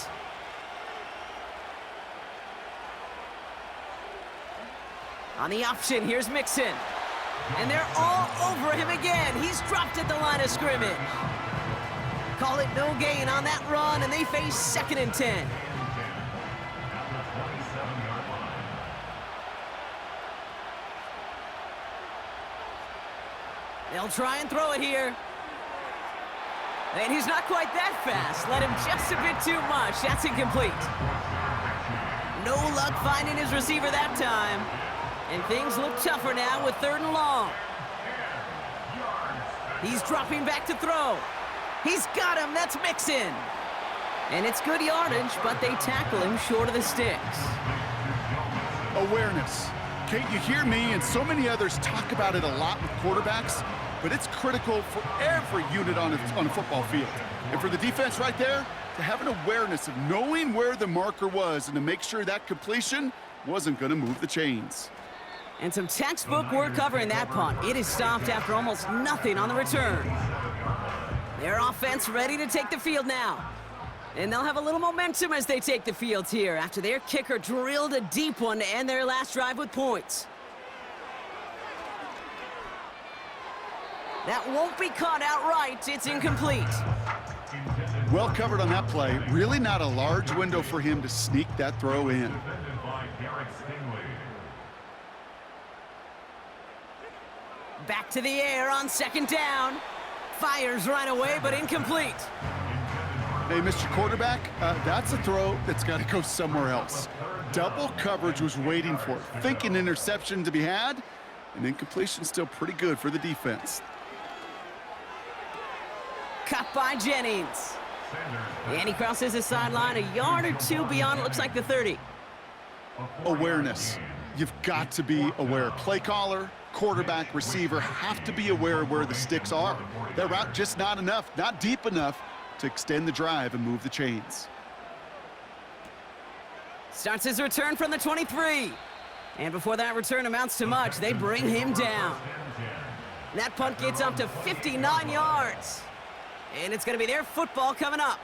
S2: On the option, here's Mixon. And they're all over him again. He's dropped at the line of scrimmage. Call it no gain on that run, and they face 2nd and 10. They'll try and throw it here. And he's not quite that fast. Let him just a bit too much. That's incomplete. No luck finding his receiver that time. And things look tougher now with 3rd and long. He's dropping back to throw. He's got him. That's Mixon. And it's good yardage, but they tackle him short of the sticks.
S3: Awareness. Kate, you hear me and so many others talk about it a lot with quarterbacks, but it's critical for every unit on a football field. And for the defense right there, to have an awareness of knowing where the marker was and to make sure that completion wasn't going to move the chains.
S2: And some textbook work covering that punt. It is stopped after almost nothing on the return. Their offense ready to take the field now. And they'll have a little momentum as they take the field here after their kicker drilled a deep one to end their last drive with points. That won't be caught outright. It's incomplete.
S3: Well covered on that play. Really not a large window for him to sneak that throw in.
S2: Back to the air on second down. Fires right away, but incomplete.
S3: Hey, Mr. Quarterback, that's a throw that's got to go somewhere else. Double coverage was waiting for it. Thinking interception to be had, and incompletion still pretty good for the defense.
S2: Cut by Jennings. And he crosses the sideline a yard or two beyond, it looks like the 30.
S3: Awareness. You've got to be aware. Play caller, quarterback, receiver have to be aware of where the sticks are. That route just not enough, not deep enough to extend the drive and move the chains.
S2: Starts his return from the 23. And before that return amounts to much, they bring him down. That punt gets up to 59 yards. And it's going to be their football coming up.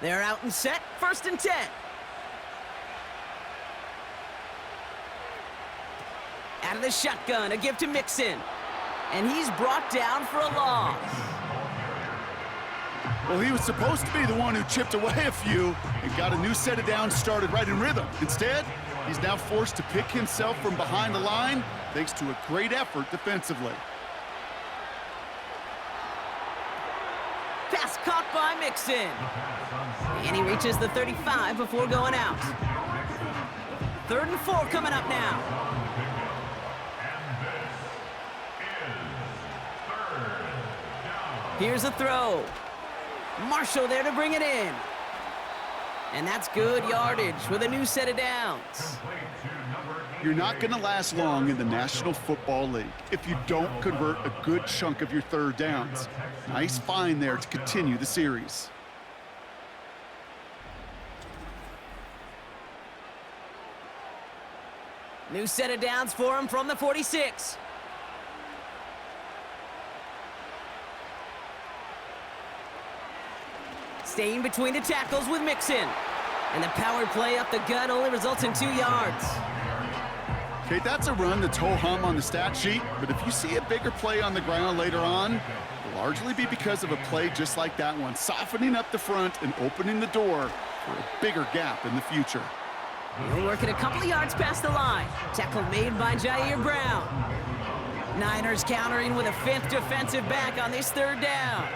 S2: They're out and set, 1st and 10. Out of the shotgun, a give to Mixon. And he's brought down for a loss.
S3: Well, he was supposed to be the one who chipped away a few and got a new set of downs started right in rhythm. Instead, he's now forced to pick himself from behind the line thanks to a great effort defensively.
S2: Pass caught by Mixon. And he reaches the 35 before going out. 3rd and 4 coming up now. Here's a throw. Marshall there to bring it in. And that's good yardage with a new set of downs.
S3: You're not going to last long in the National Football League if you don't convert a good chunk of your 3rd downs. Nice find there to continue the series.
S2: New set of downs for him from the 46. Staying between the tackles with Mixon. And the power play up the gut only results in 2 yards.
S3: Okay, that's a run that's ho-hum on the stat sheet, but if you see a bigger play on the ground later on, it'll largely be because of a play just like that one, softening up the front and opening the door for a bigger gap in the future.
S2: We're working a couple of yards past the line. Tackle made by Jair Brown. Niners countering with a 5th defensive back on this 3rd down.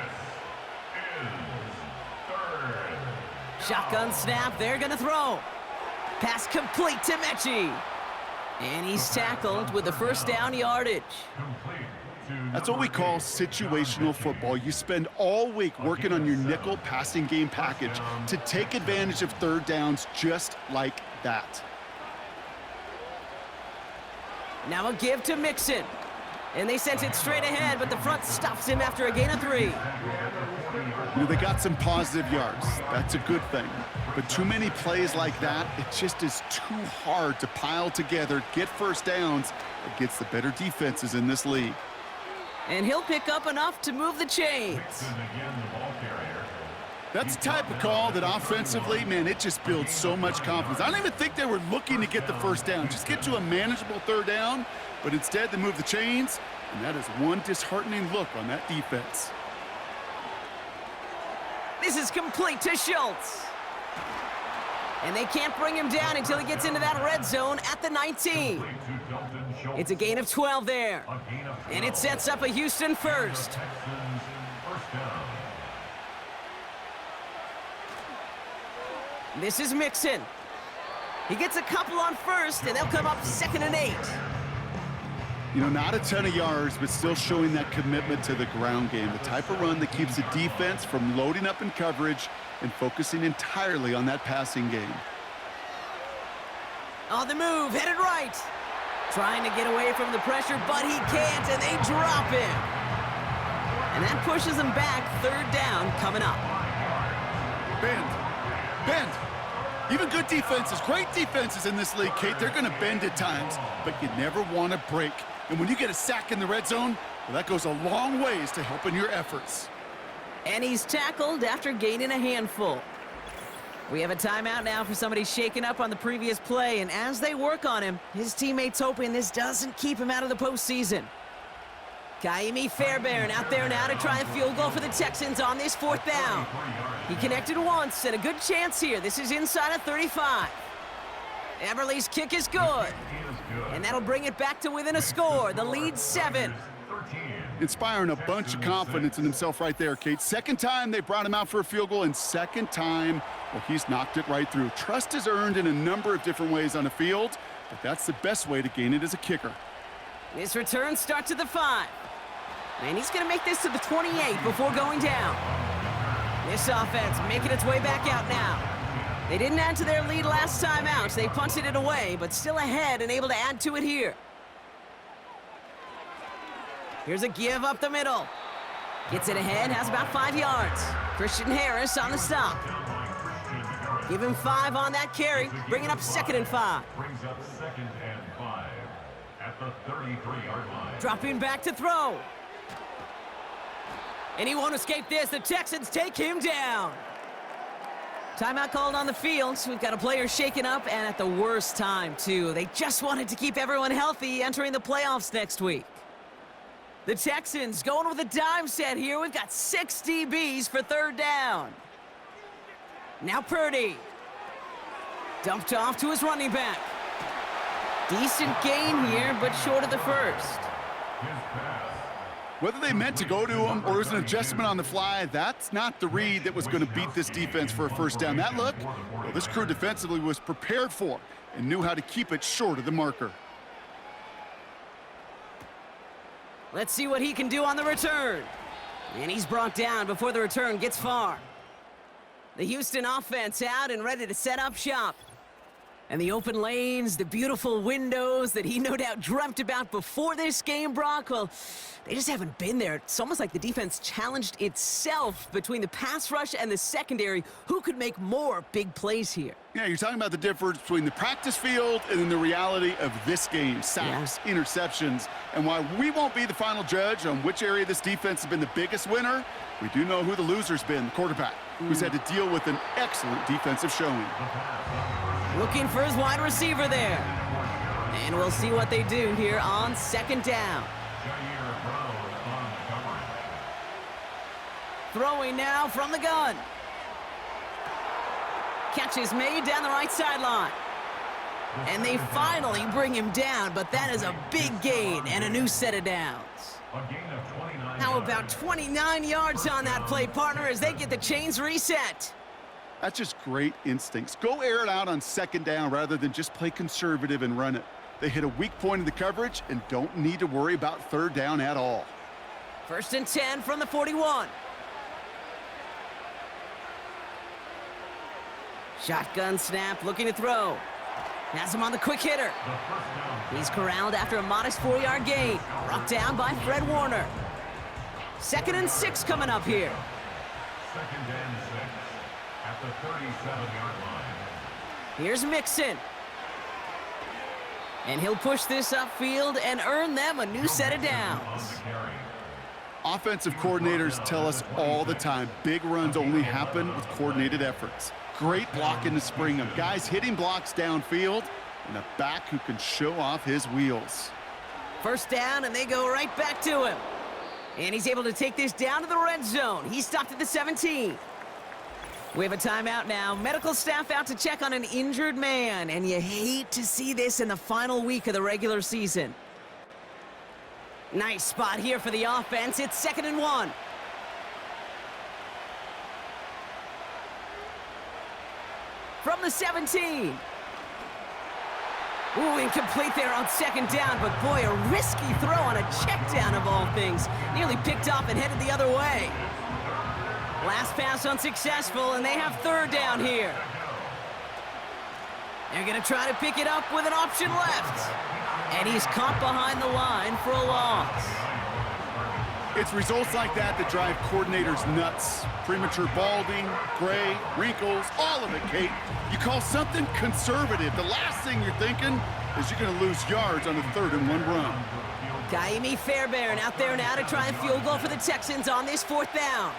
S2: Shotgun snap, they're gonna throw. Pass complete to Mechie. And he's tackled with the 1st down yardage.
S3: That's what we call situational football. You spend all week working on your nickel passing game package to take advantage of 3rd downs just like that.
S2: Now a give to Mixon. And they sent it straight ahead, but the front stops him after a gain of 3.
S3: You know, they got some positive yards. That's a good thing. But too many plays like that, it just is too hard to pile together, get 1st downs against the better defenses in this league.
S2: And he'll pick up enough to move the chains.
S3: That's the type of call that offensively, man, it just builds so much confidence. I don't even think they were looking to get the 1st down. Just get to a manageable 3rd down, but instead they move the chains, and that is one disheartening look on that defense.
S2: This is complete to Schultz. And they can't bring him down until he gets into that red zone at the 19. It's a gain of 12 there. And it sets up a Houston 1st. This is Mixon. He gets a couple on 1st, and they'll come up 2nd and 8.
S3: You know, not a ton of yards, but still showing that commitment to the ground game, the type of run that keeps the defense from loading up in coverage and focusing entirely on that passing game.
S2: On the move, headed right. Trying to get away from the pressure, but he can't, and they drop him. And that pushes him back, 3rd down coming up.
S3: Bend. Even good defenses, great defenses in this league, Kate, they're going to bend at times, but you never want to break. And when you get a sack in the red zone, well, that goes a long ways to helping your efforts.
S2: And he's tackled after gaining a handful. We have a timeout now for somebody shaken up on the previous play, and as they work on him, his teammates hoping this doesn't keep him out of the postseason. Kaimi Fairbairn out there now to try a field goal for the Texans on this 4th down. He connected once, and a good chance here. This is inside of 35. Everly's kick is good. And that'll bring it back to within a score. The lead's 7.
S3: Inspiring a bunch of confidence in himself right there, Kate. Second time they brought him out for a field goal, and second time, well, he's knocked it right through. Trust is earned in a number of different ways on the field, but that's the best way to gain it as a kicker.
S2: This return starts at the 5. And he's going to make this to the 28 before going down. This offense making its way back out now. They didn't add to their lead last time out. They punted it away, but still ahead and able to add to it here. Here's a give up the middle. Gets it ahead, has about 5 yards. Christian Harris on the stop. Give him 5 on that carry, bringing up 2nd and 5.
S5: Brings up 2nd and 5 at the 33-yard line.
S2: Dropping back to throw. And he won't escape this. The Texans take him down. Timeout called on the field. So we've got a player shaken up, and at the worst time, too. They just wanted to keep everyone healthy entering the playoffs next week. The Texans going with a dime set here. We've got 6 DBs for 3rd down. Now Purdy. Dumped off to his running back. Decent gain here, but short of the first.
S3: Whether they meant to go to him or it was an adjustment on the fly, that's not the read that was going to beat this defense for a first down. That look, well, this crew defensively was prepared for and knew how to keep it short of the marker.
S2: Let's see what he can do on the return. And he's brought down before the return gets far. The Houston offense out and ready to set up shop. And the open lanes, the beautiful windows that he no doubt dreamt about before this game, Brock, well, they just haven't been there. It's almost like the defense challenged itself between the pass rush and the secondary. Who could make more big plays here?
S3: Yeah, you're talking about the difference between the practice field and then the reality of this game. Sacks, interceptions. And while we won't be the final judge on which area this defense has been the biggest winner, we do know who the loser's been, the quarterback, who's had to deal with an excellent defensive showing.
S2: Looking for his wide receiver there. And we'll see what they do here on 2nd down. Throwing now from the gun. Catch is made down the right sideline. And they finally bring him down, but that is a big gain and a new set of downs. How about 29 yards on that play, partner, as they get the chains reset?
S3: That's just great instincts. Go air it out on 2nd down rather than just play conservative and run it. They hit a weak point in the coverage and don't need to worry about 3rd down at all.
S2: 1st and 10 from the 41. Shotgun snap, looking to throw. Has him on the quick hitter. He's corralled after a modest 4-yard gain. Brought down by Fred Warner. 2nd and 6 coming up here.
S5: 2nd and 6 at the 37-yard line.
S2: Here's Mixon. And he'll push this upfield and earn them a new set of downs.
S3: Offensive coordinators tell us all the time, big runs only happen with coordinated efforts. Great blocking to spring them. Guys hitting blocks downfield, and a back who can show off his wheels.
S2: 1st down, and they go right back to him. And he's able to take this down to the red zone. He stopped at the 17. We have a timeout now. Medical staff out to check on an injured man, and you hate to see this in the final week of the regular season. Nice spot here for the offense. It's 2nd and 1. From the 17. Ooh, incomplete there on 2nd down, but boy, a risky throw on a check down of all things. Nearly picked off and headed the other way. Last pass unsuccessful, and they have 3rd down here. They're going to try to pick it up with an option left. And he's caught behind the line for a loss.
S3: It's results like that that drive coordinators nuts. Premature balding, gray, wrinkles, all of it, Kate. You call something conservative. The last thing you're thinking is you're going to lose yards on a 3rd and 1 run.
S2: Kaimi Fairbairn out there now to try a field goal for the Texans on this 4th down.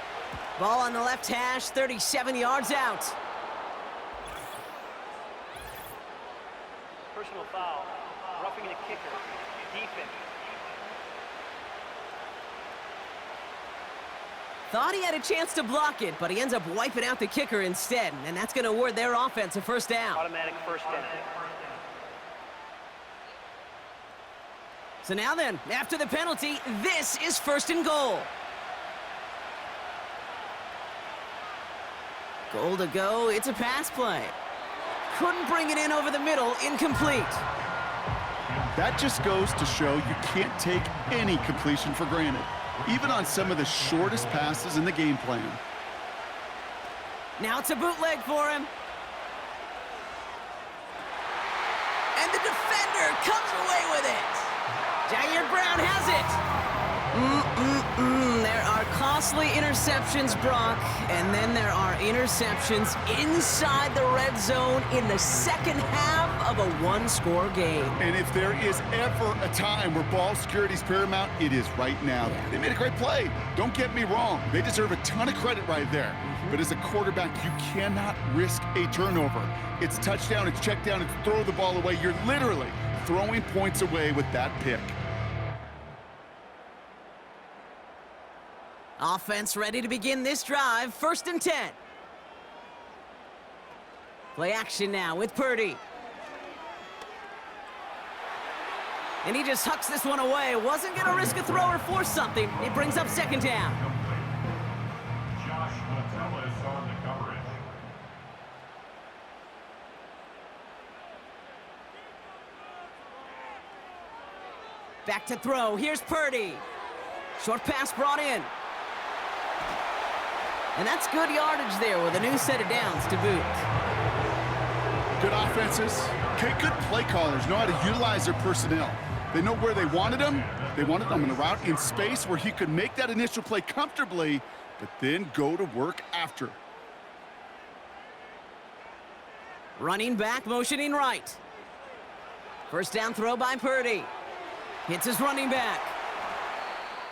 S2: Ball on the left hash, 37 yards out.
S4: Personal foul. Roughing the kicker. Defense.
S2: Thought he had a chance to block it, but he ends up wiping out the kicker instead, and that's going to award their offense a 1st down.
S4: Automatic 1st down.
S2: So now then, after the penalty, this is 1st and goal. Goal to go, it's a pass play. Couldn't bring it in over the middle, incomplete.
S3: That just goes to show you can't take any completion for granted, even on some of the shortest passes in the game plan.
S2: Now it's a bootleg for him. And the defender comes away with it. Jair Brown has it. There are costly interceptions, Brock, and then there are interceptions inside the red zone in the second half of a one-score game.
S3: And if there is ever a time where ball security is paramount, it is right now. They made a great play. Don't get me wrong. They deserve a ton of credit right there. But as a quarterback, you cannot risk a turnover. It's touchdown, it's check down, it's throw the ball away. You're literally throwing points away with that pick.
S2: Offense ready to begin this drive. 1st and 10. Play action now with Purdy. And he just hucks this one away. Wasn't going to risk a throw or force something. It brings up 2nd down.
S5: Josh Metellus on the coverage.
S2: Back to throw. Here's Purdy. Short pass brought in. And that's good yardage there with a new set of downs to boot.
S3: Good offenses. Okay, good play callers know how to utilize their personnel. They know where they wanted them. They wanted them in a route in space where he could make that initial play comfortably, but then go to work after.
S2: Running back, motioning right. 1st down throw by Purdy. Hits his running back.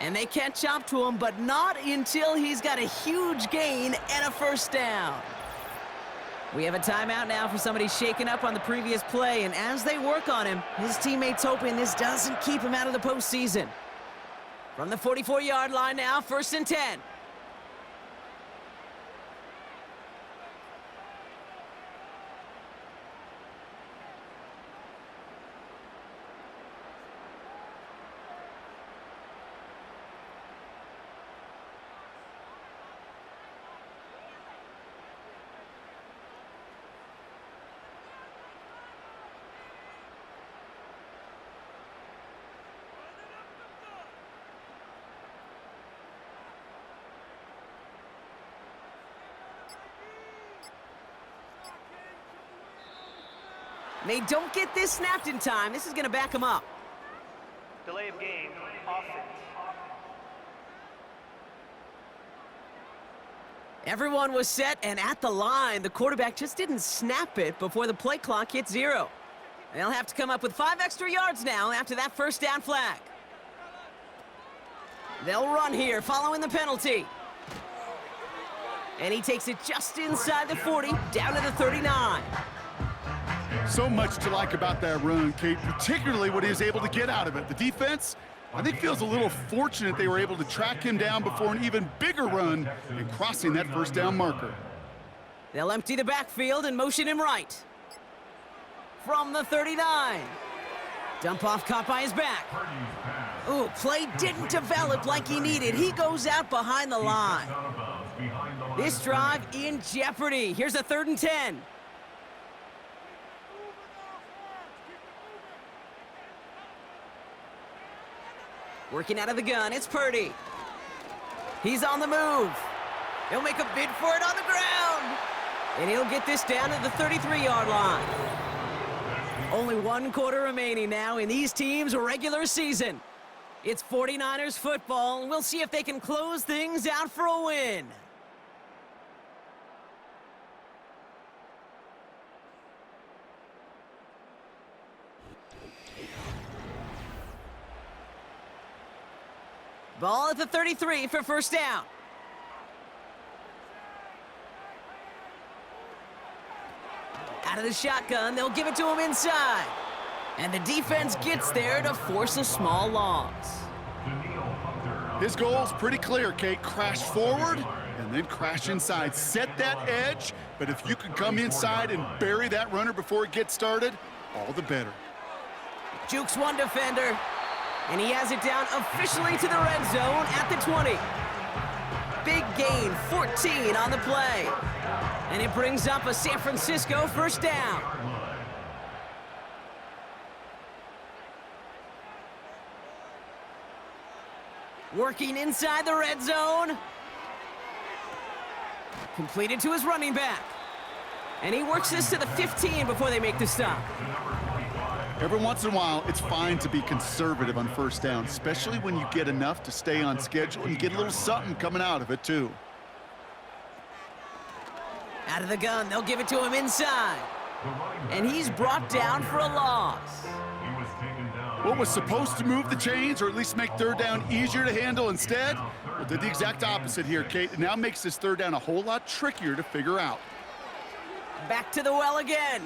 S2: And they catch up to him, but not until he's got a huge gain and a 1st down. We have a timeout now for somebody shaken up on the previous play, and as they work on him, his teammates hoping this doesn't keep him out of the postseason. From the 44-yard line now, 1st and 10. They don't get this snapped in time. This is going to back him up.
S4: Delay of game, offense.
S2: Everyone was set and at the line. The quarterback just didn't snap it before the play clock hit 0. They'll have to come up with 5 extra yards now after that 1st down flag. They'll run here following the penalty. And he takes it just inside the 40, down to the 39.
S3: So much to like about that run, Kate, particularly what he was able to get out of it. The defense, I think, feels a little fortunate they were able to track him down before an even bigger run and crossing that 1st down marker.
S2: They'll empty the backfield and motion him right. From the 39. Dump off caught by his back. Ooh, play didn't develop like he needed. He goes out behind the line. This drive in jeopardy. Here's a 3rd and 10. Working out of the gun, it's Purdy. He's on the move. He'll make a bid for it on the ground. And he'll get this down to the 33-yard line. Only 1 quarter remaining now in these teams' regular season. It's 49ers football, and we'll see if they can close things out for a win. Ball at the 33 for 1st down. Out of the shotgun, they'll give it to him inside. And the defense gets there to force a small loss.
S3: His goal's pretty clear, Kate. Crash forward and then crash inside. Set that edge, but if you can come inside and bury that runner before it gets started, all the better.
S2: Jukes one defender. And he has it down officially to the red zone at the 20. Big gain, 14 on the play. And it brings up a San Francisco first down. Working inside the red zone. Completed to his running back. And he works this to the 15 before they make the stop.
S3: Every once in a while, it's fine to be conservative on first down, especially when you get enough to stay on schedule and you get a little something coming out of it, too.
S2: Out of the gun, they'll give it to him inside. And he's brought down for a loss.
S3: What was supposed to move the chains, or at least make third down easier to handle instead? Well, did the exact opposite here, Kate. It now makes this third down a whole lot trickier to figure out.
S2: Back to the well again.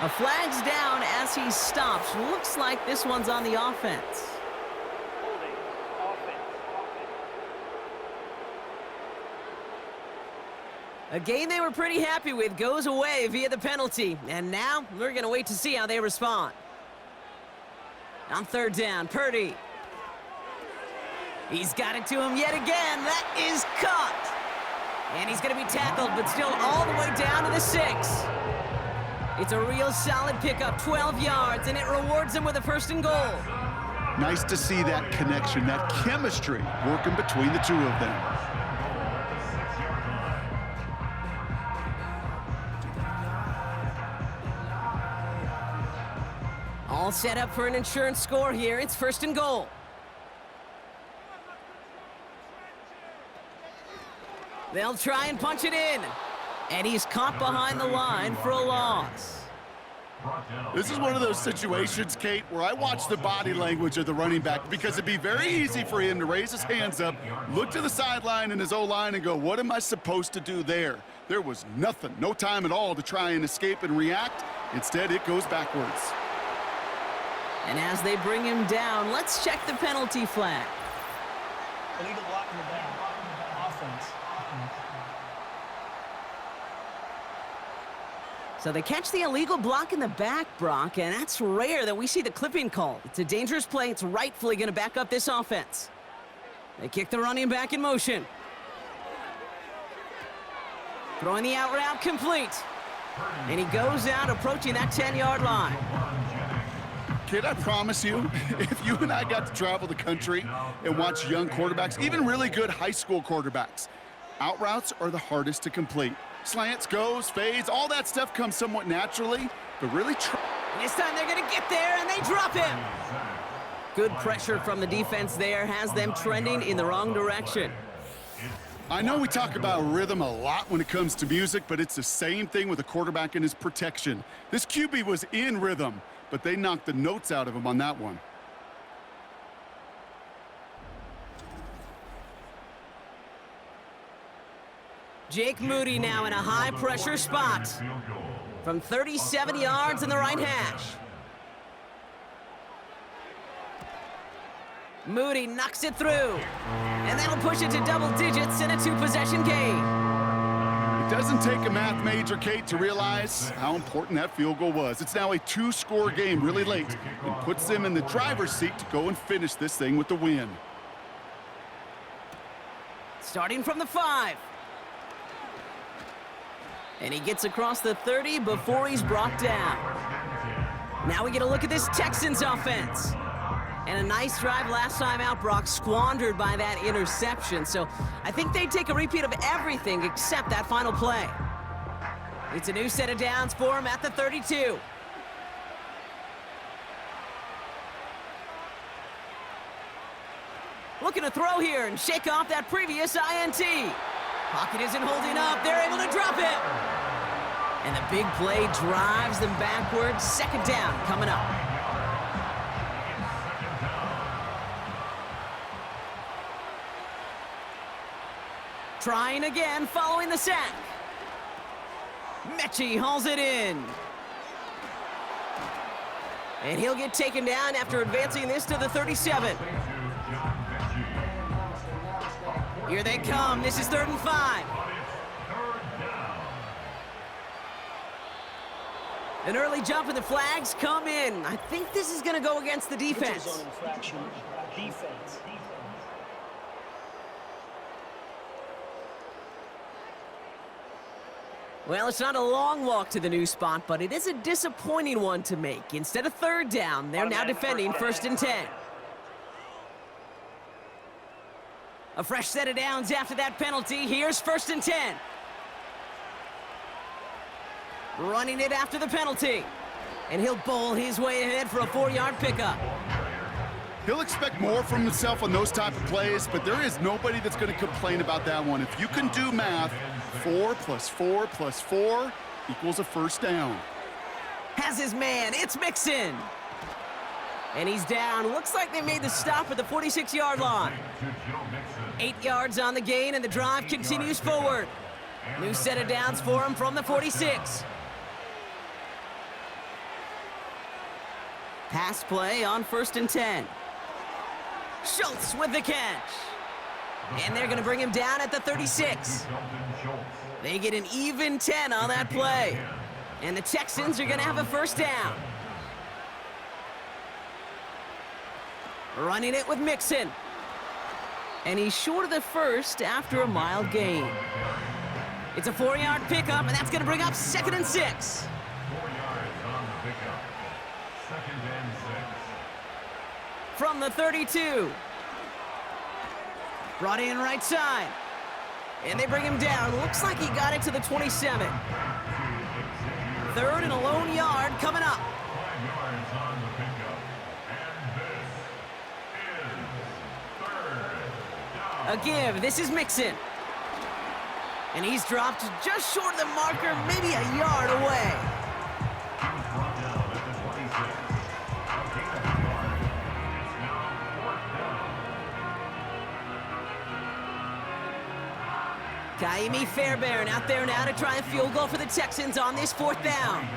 S2: A flag's down as he stops. Looks like this one's on the offense.
S4: Holding. Offense.
S2: A game they were pretty happy with goes away via the penalty. And now we're going to wait to see how they respond. On third down, Purdy. He's got it to him yet again. That is caught. And he's going to be tackled, but still all the way down to the 6. It's a real solid pickup, 12 yards, and it rewards him with a first and goal.
S3: Nice to see that connection, that chemistry working between the two of them.
S2: All set up for an insurance score here. It's first and goal. They'll try and punch it in. And he's caught behind the line for a loss.
S3: This is one of those situations, Kate, where I watch the body language of the running back because it'd be very easy for him to raise his hands up, look to the sideline in his O-line and go, what am I supposed to do there? There was nothing, no time at all to try and escape and react. Instead, it goes backwards.
S2: And as they bring him down, let's check the penalty flag.
S6: Illegal block in the back. Offense.
S2: So they catch the illegal block in the back, Brock, and that's rare that we see the clipping call. It's a dangerous play. It's rightfully going to back up this offense. They kick the running back in motion. Throwing the out route complete. And he goes out approaching that 10-yard line.
S3: Kid, I promise you, if you and I got to travel the country and watch young quarterbacks, even really good high school quarterbacks, out routes are the hardest to complete. Slants, goes, fades, all that stuff comes somewhat naturally, but really
S2: This time they're going to get there, and they drop him. Good pressure from the defense there has them trending in the wrong direction.
S3: I know we talk about rhythm a lot when it comes to music, but it's the same thing with a quarterback and his protection. This QB was in rhythm, but they knocked the notes out of him on that one.
S2: Jake Moody now in a high-pressure spot. From 37 yards in the right hash. Moody knocks it through. And that'll push it to double digits in a two-possession game.
S3: It doesn't take a math major, Kate, to realize how important that field goal was. It's now a two-score game really late and puts them in the driver's seat to go and finish this thing with the win.
S2: Starting from the 5. And he gets across the 30 before he's brought down. Now we get a look at this Texans offense. And a nice drive last time out, Brock, squandered by that interception. So I think they'd take a repeat of everything except that final play. It's a new set of downs for him at the 32. Looking to throw here and shake off that previous INT. Pocket isn't holding up. They're able to drop it. And the big play drives them backwards. Second down coming up. Trying again following the sack. Mechie hauls it in. And he'll get taken down after advancing this to the 37. Here they come. This is 3rd and 5. An early jump and the flags come in. I think this is going to go against the
S6: Neutral
S2: defense.
S6: zone infraction. Defense.
S2: Well, it's not a long walk to the new spot, but it is a disappointing one to make. Instead of third down, they're now defending 1st and 10. A fresh set of downs after that penalty. Here's 1st and 10. Running it after the penalty. And he'll bowl his way ahead for a 4-yard pickup.
S3: He'll expect more from himself on those type of plays, but there is nobody that's going to complain about that one. If you can do math, 4 + 4 + 4 equals a first down.
S2: Has his man. It's Mixon. And he's down. Looks like they made the stop at the 46-yard line. 8 yards on the gain, and the drive continues forward. New set of downs for him from the 46. Pass play on 1st and 10. Schultz with the catch. And they're going to bring him down at the 36. They get an even 10 on that play. And the Texans are going to have a first down. Running it with Mixon. And he's short of the first after a mild gain. It's a 4-yard pickup, and that's going to bring up 2nd and 6.
S5: 4 yards on the pickup. 2nd and 6.
S2: From the 32. Brought in right side. And they bring him down. Looks like he got it to the 27. 3rd and a lone yard coming up.
S5: 5 yards on the pickup. And this is 3rd down.
S2: A give. This is Mixon. And he's dropped just short of the marker, maybe a yard away.
S5: He was brought down at the 26. A gain of a yard. It's now 4th down.
S2: Kaimi Fairbairn out there now to try a field goal for the Texans on this 4th down.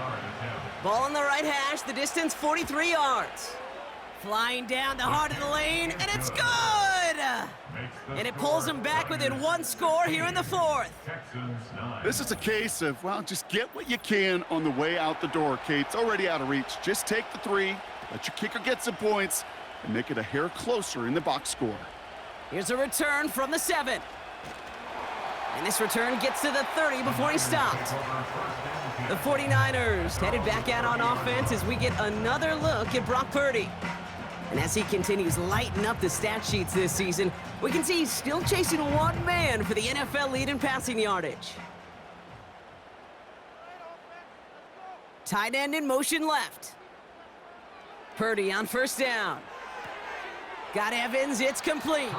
S2: Ball on the right hash, the distance 43 yards. Flying down the heart of the lane, and it's good! And it pulls them back within 1 score here in the 4th.
S5: Texans 9.
S3: This is a case of, well, just get what you can on the way out the door, Kate. It's already out of reach. Just take the 3, let your kicker get some points, and make it a hair closer in the box score.
S2: Here's a return from the 7. And this return gets to the 30 before he stopped. The 49ers headed back out on offense as we get another look at Brock Purdy. And as he continues lighting up the stat sheets this season, we can see he's still chasing one man for the NFL lead in passing yardage. Tight end in motion left. Purdy on 1st down. Got Evans, it's complete.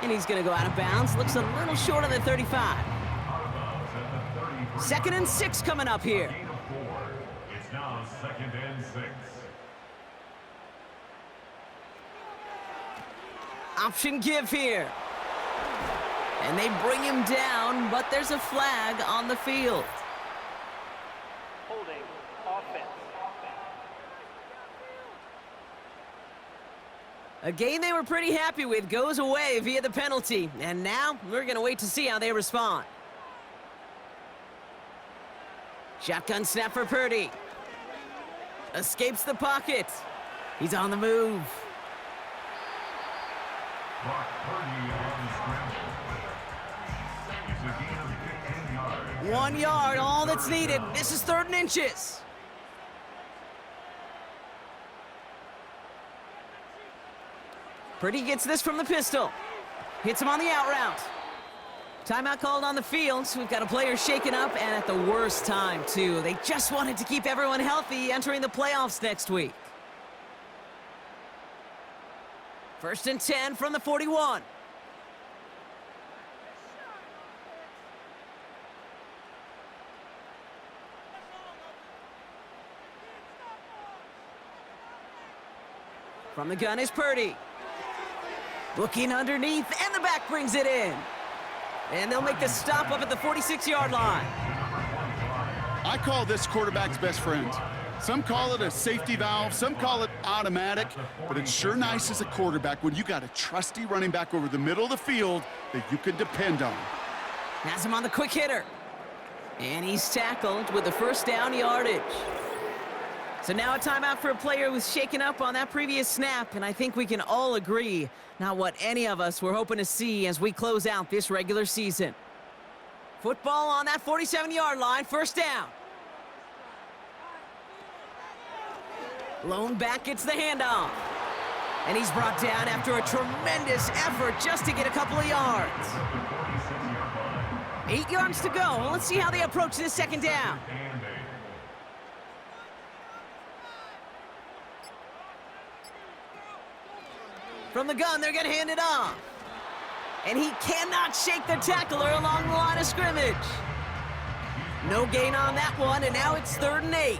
S2: And he's going to go out of bounds. Looks a little short of the 35. 2nd and 6 coming up here.
S5: Gain of 4. It's now 2nd and 6.
S2: Option give here. And they bring him down, but there's a flag on the field.
S4: Holding. Offense.
S2: A game they were pretty happy with goes away via the penalty. And now we're going to wait to see how they respond. Shotgun snap for Purdy. Escapes the pocket. He's on the move.
S5: Brock Purdy on the scramble. It's a gain of 15 yards.
S2: 1 yard, all that's needed. This is 3rd and inches. Purdy gets this from the pistol. Hits him on the out route. Timeout called on the field. So we've got a player shaken up, and at the worst time, too. They just wanted to keep everyone healthy entering the playoffs next week. 1st and 10 from the 41. From the gun is Purdy. Looking underneath, and the back brings it in. And they'll make the stop up at the 46-yard line.
S3: I call this quarterback's best friend. Some call it a safety valve, some call it automatic, but it's sure nice as a quarterback when you got a trusty running back over the middle of the field that you can depend on.
S2: Has him on the quick hitter. And he's tackled with the 1st down yardage. So now a timeout for a player who was shaken up on that previous snap, and I think we can all agree, not what any of us were hoping to see as we close out this regular season. Football on that 47-yard line, first down. Lone back gets the handoff. And he's brought down after a tremendous effort just to get a couple of yards. 8 yards to go. Let's see how they approach this second down. From the gun, they're going to hand it off. And he cannot shake the tackler along the line of scrimmage. No gain on that one, and now it's 3rd and 8.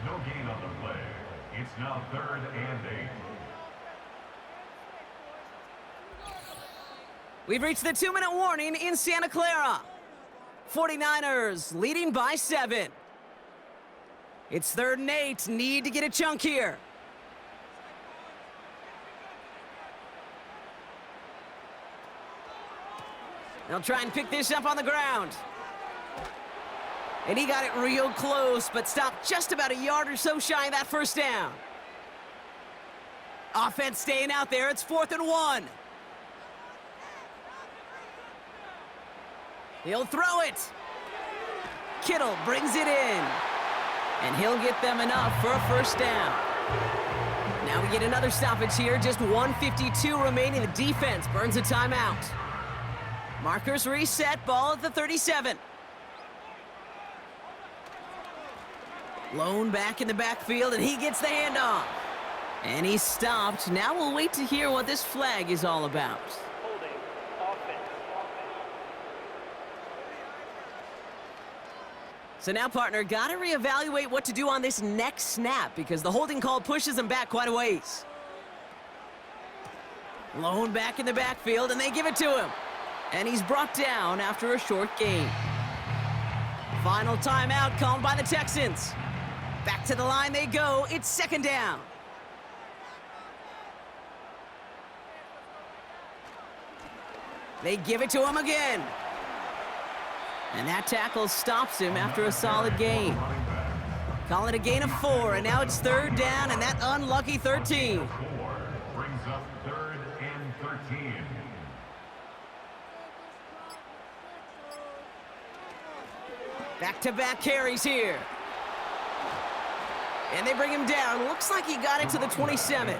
S5: No gain on the play. It's now 3rd and 8.
S2: We've reached the 2-minute warning in Santa Clara. 49ers leading by 7. It's 3rd and 8. Need to get a chunk here. They'll try and pick this up on the ground. And he got it real close, but stopped just about a yard or so shy of that first down. Offense staying out there. It's 4th and 1. He'll throw it. Kittle brings it in. And he'll get them enough for a first down. Now we get another stoppage here. Just 1:52 remaining. The defense burns a timeout. Markers reset. Ball at the 37. Lone back in the backfield, and he gets the handoff. And he's stopped. Now we'll wait to hear what this flag is all about.
S4: Holding. Offense.
S2: So now, partner, got to reevaluate what to do on this next snap because the holding call pushes him back quite a ways. Lone back in the backfield, and they give it to him. And he's brought down after a short gain. Final timeout called by the Texans. Back to the line they go. It's 2nd down. They give it to him again. And that tackle stops him after a solid gain. Call it a gain of 4, and now it's 3rd down, and that unlucky 13.
S5: 4 brings up 3rd and 13.
S2: Back-to-back carries here. And they bring him down. Looks like he got it to the 27.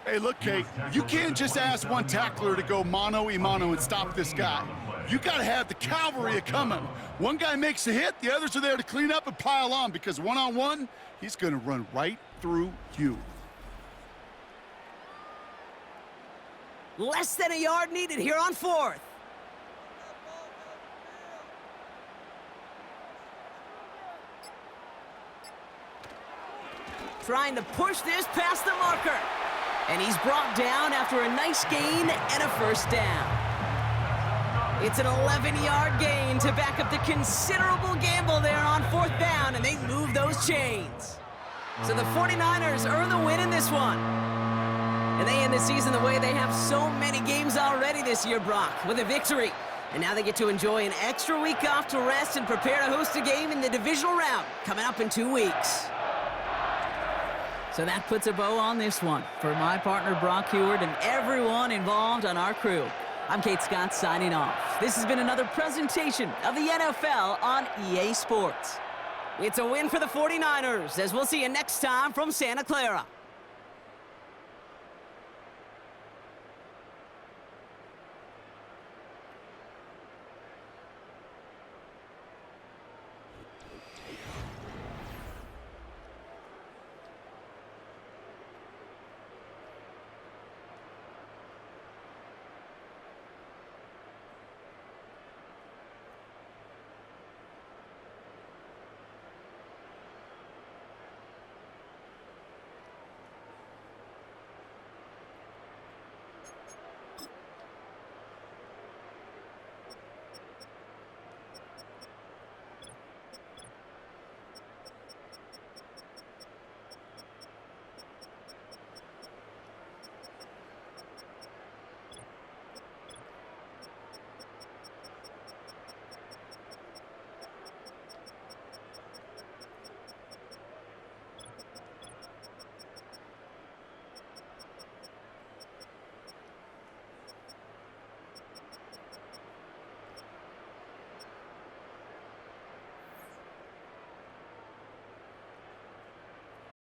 S3: Hey, look, Kate, you can't just ask one tackler to go mano-a-mano and stop this guy. You got to have the cavalry coming. One guy makes a hit, the others are there to clean up and pile on because one-on-one, he's going to run right through you.
S2: Less than a yard needed here on 4th. Trying to push this past the marker. And he's brought down after a nice gain and a first down. It's an 11-yard gain to back up the considerable gamble there on 4th down, and they move those chains. So the 49ers earn the win in this one. And they end the season the way they have so many games already this year, Brock, with a victory. And now they get to enjoy an extra week off to rest and prepare to host a game in the divisional round coming up in 2 weeks. So that puts a bow on this one. For my partner, Brock Heward, and everyone involved on our crew, I'm Kate Scott signing off. This has been another presentation of the NFL on EA Sports. It's a win for the 49ers, as we'll see you next time from Santa Clara.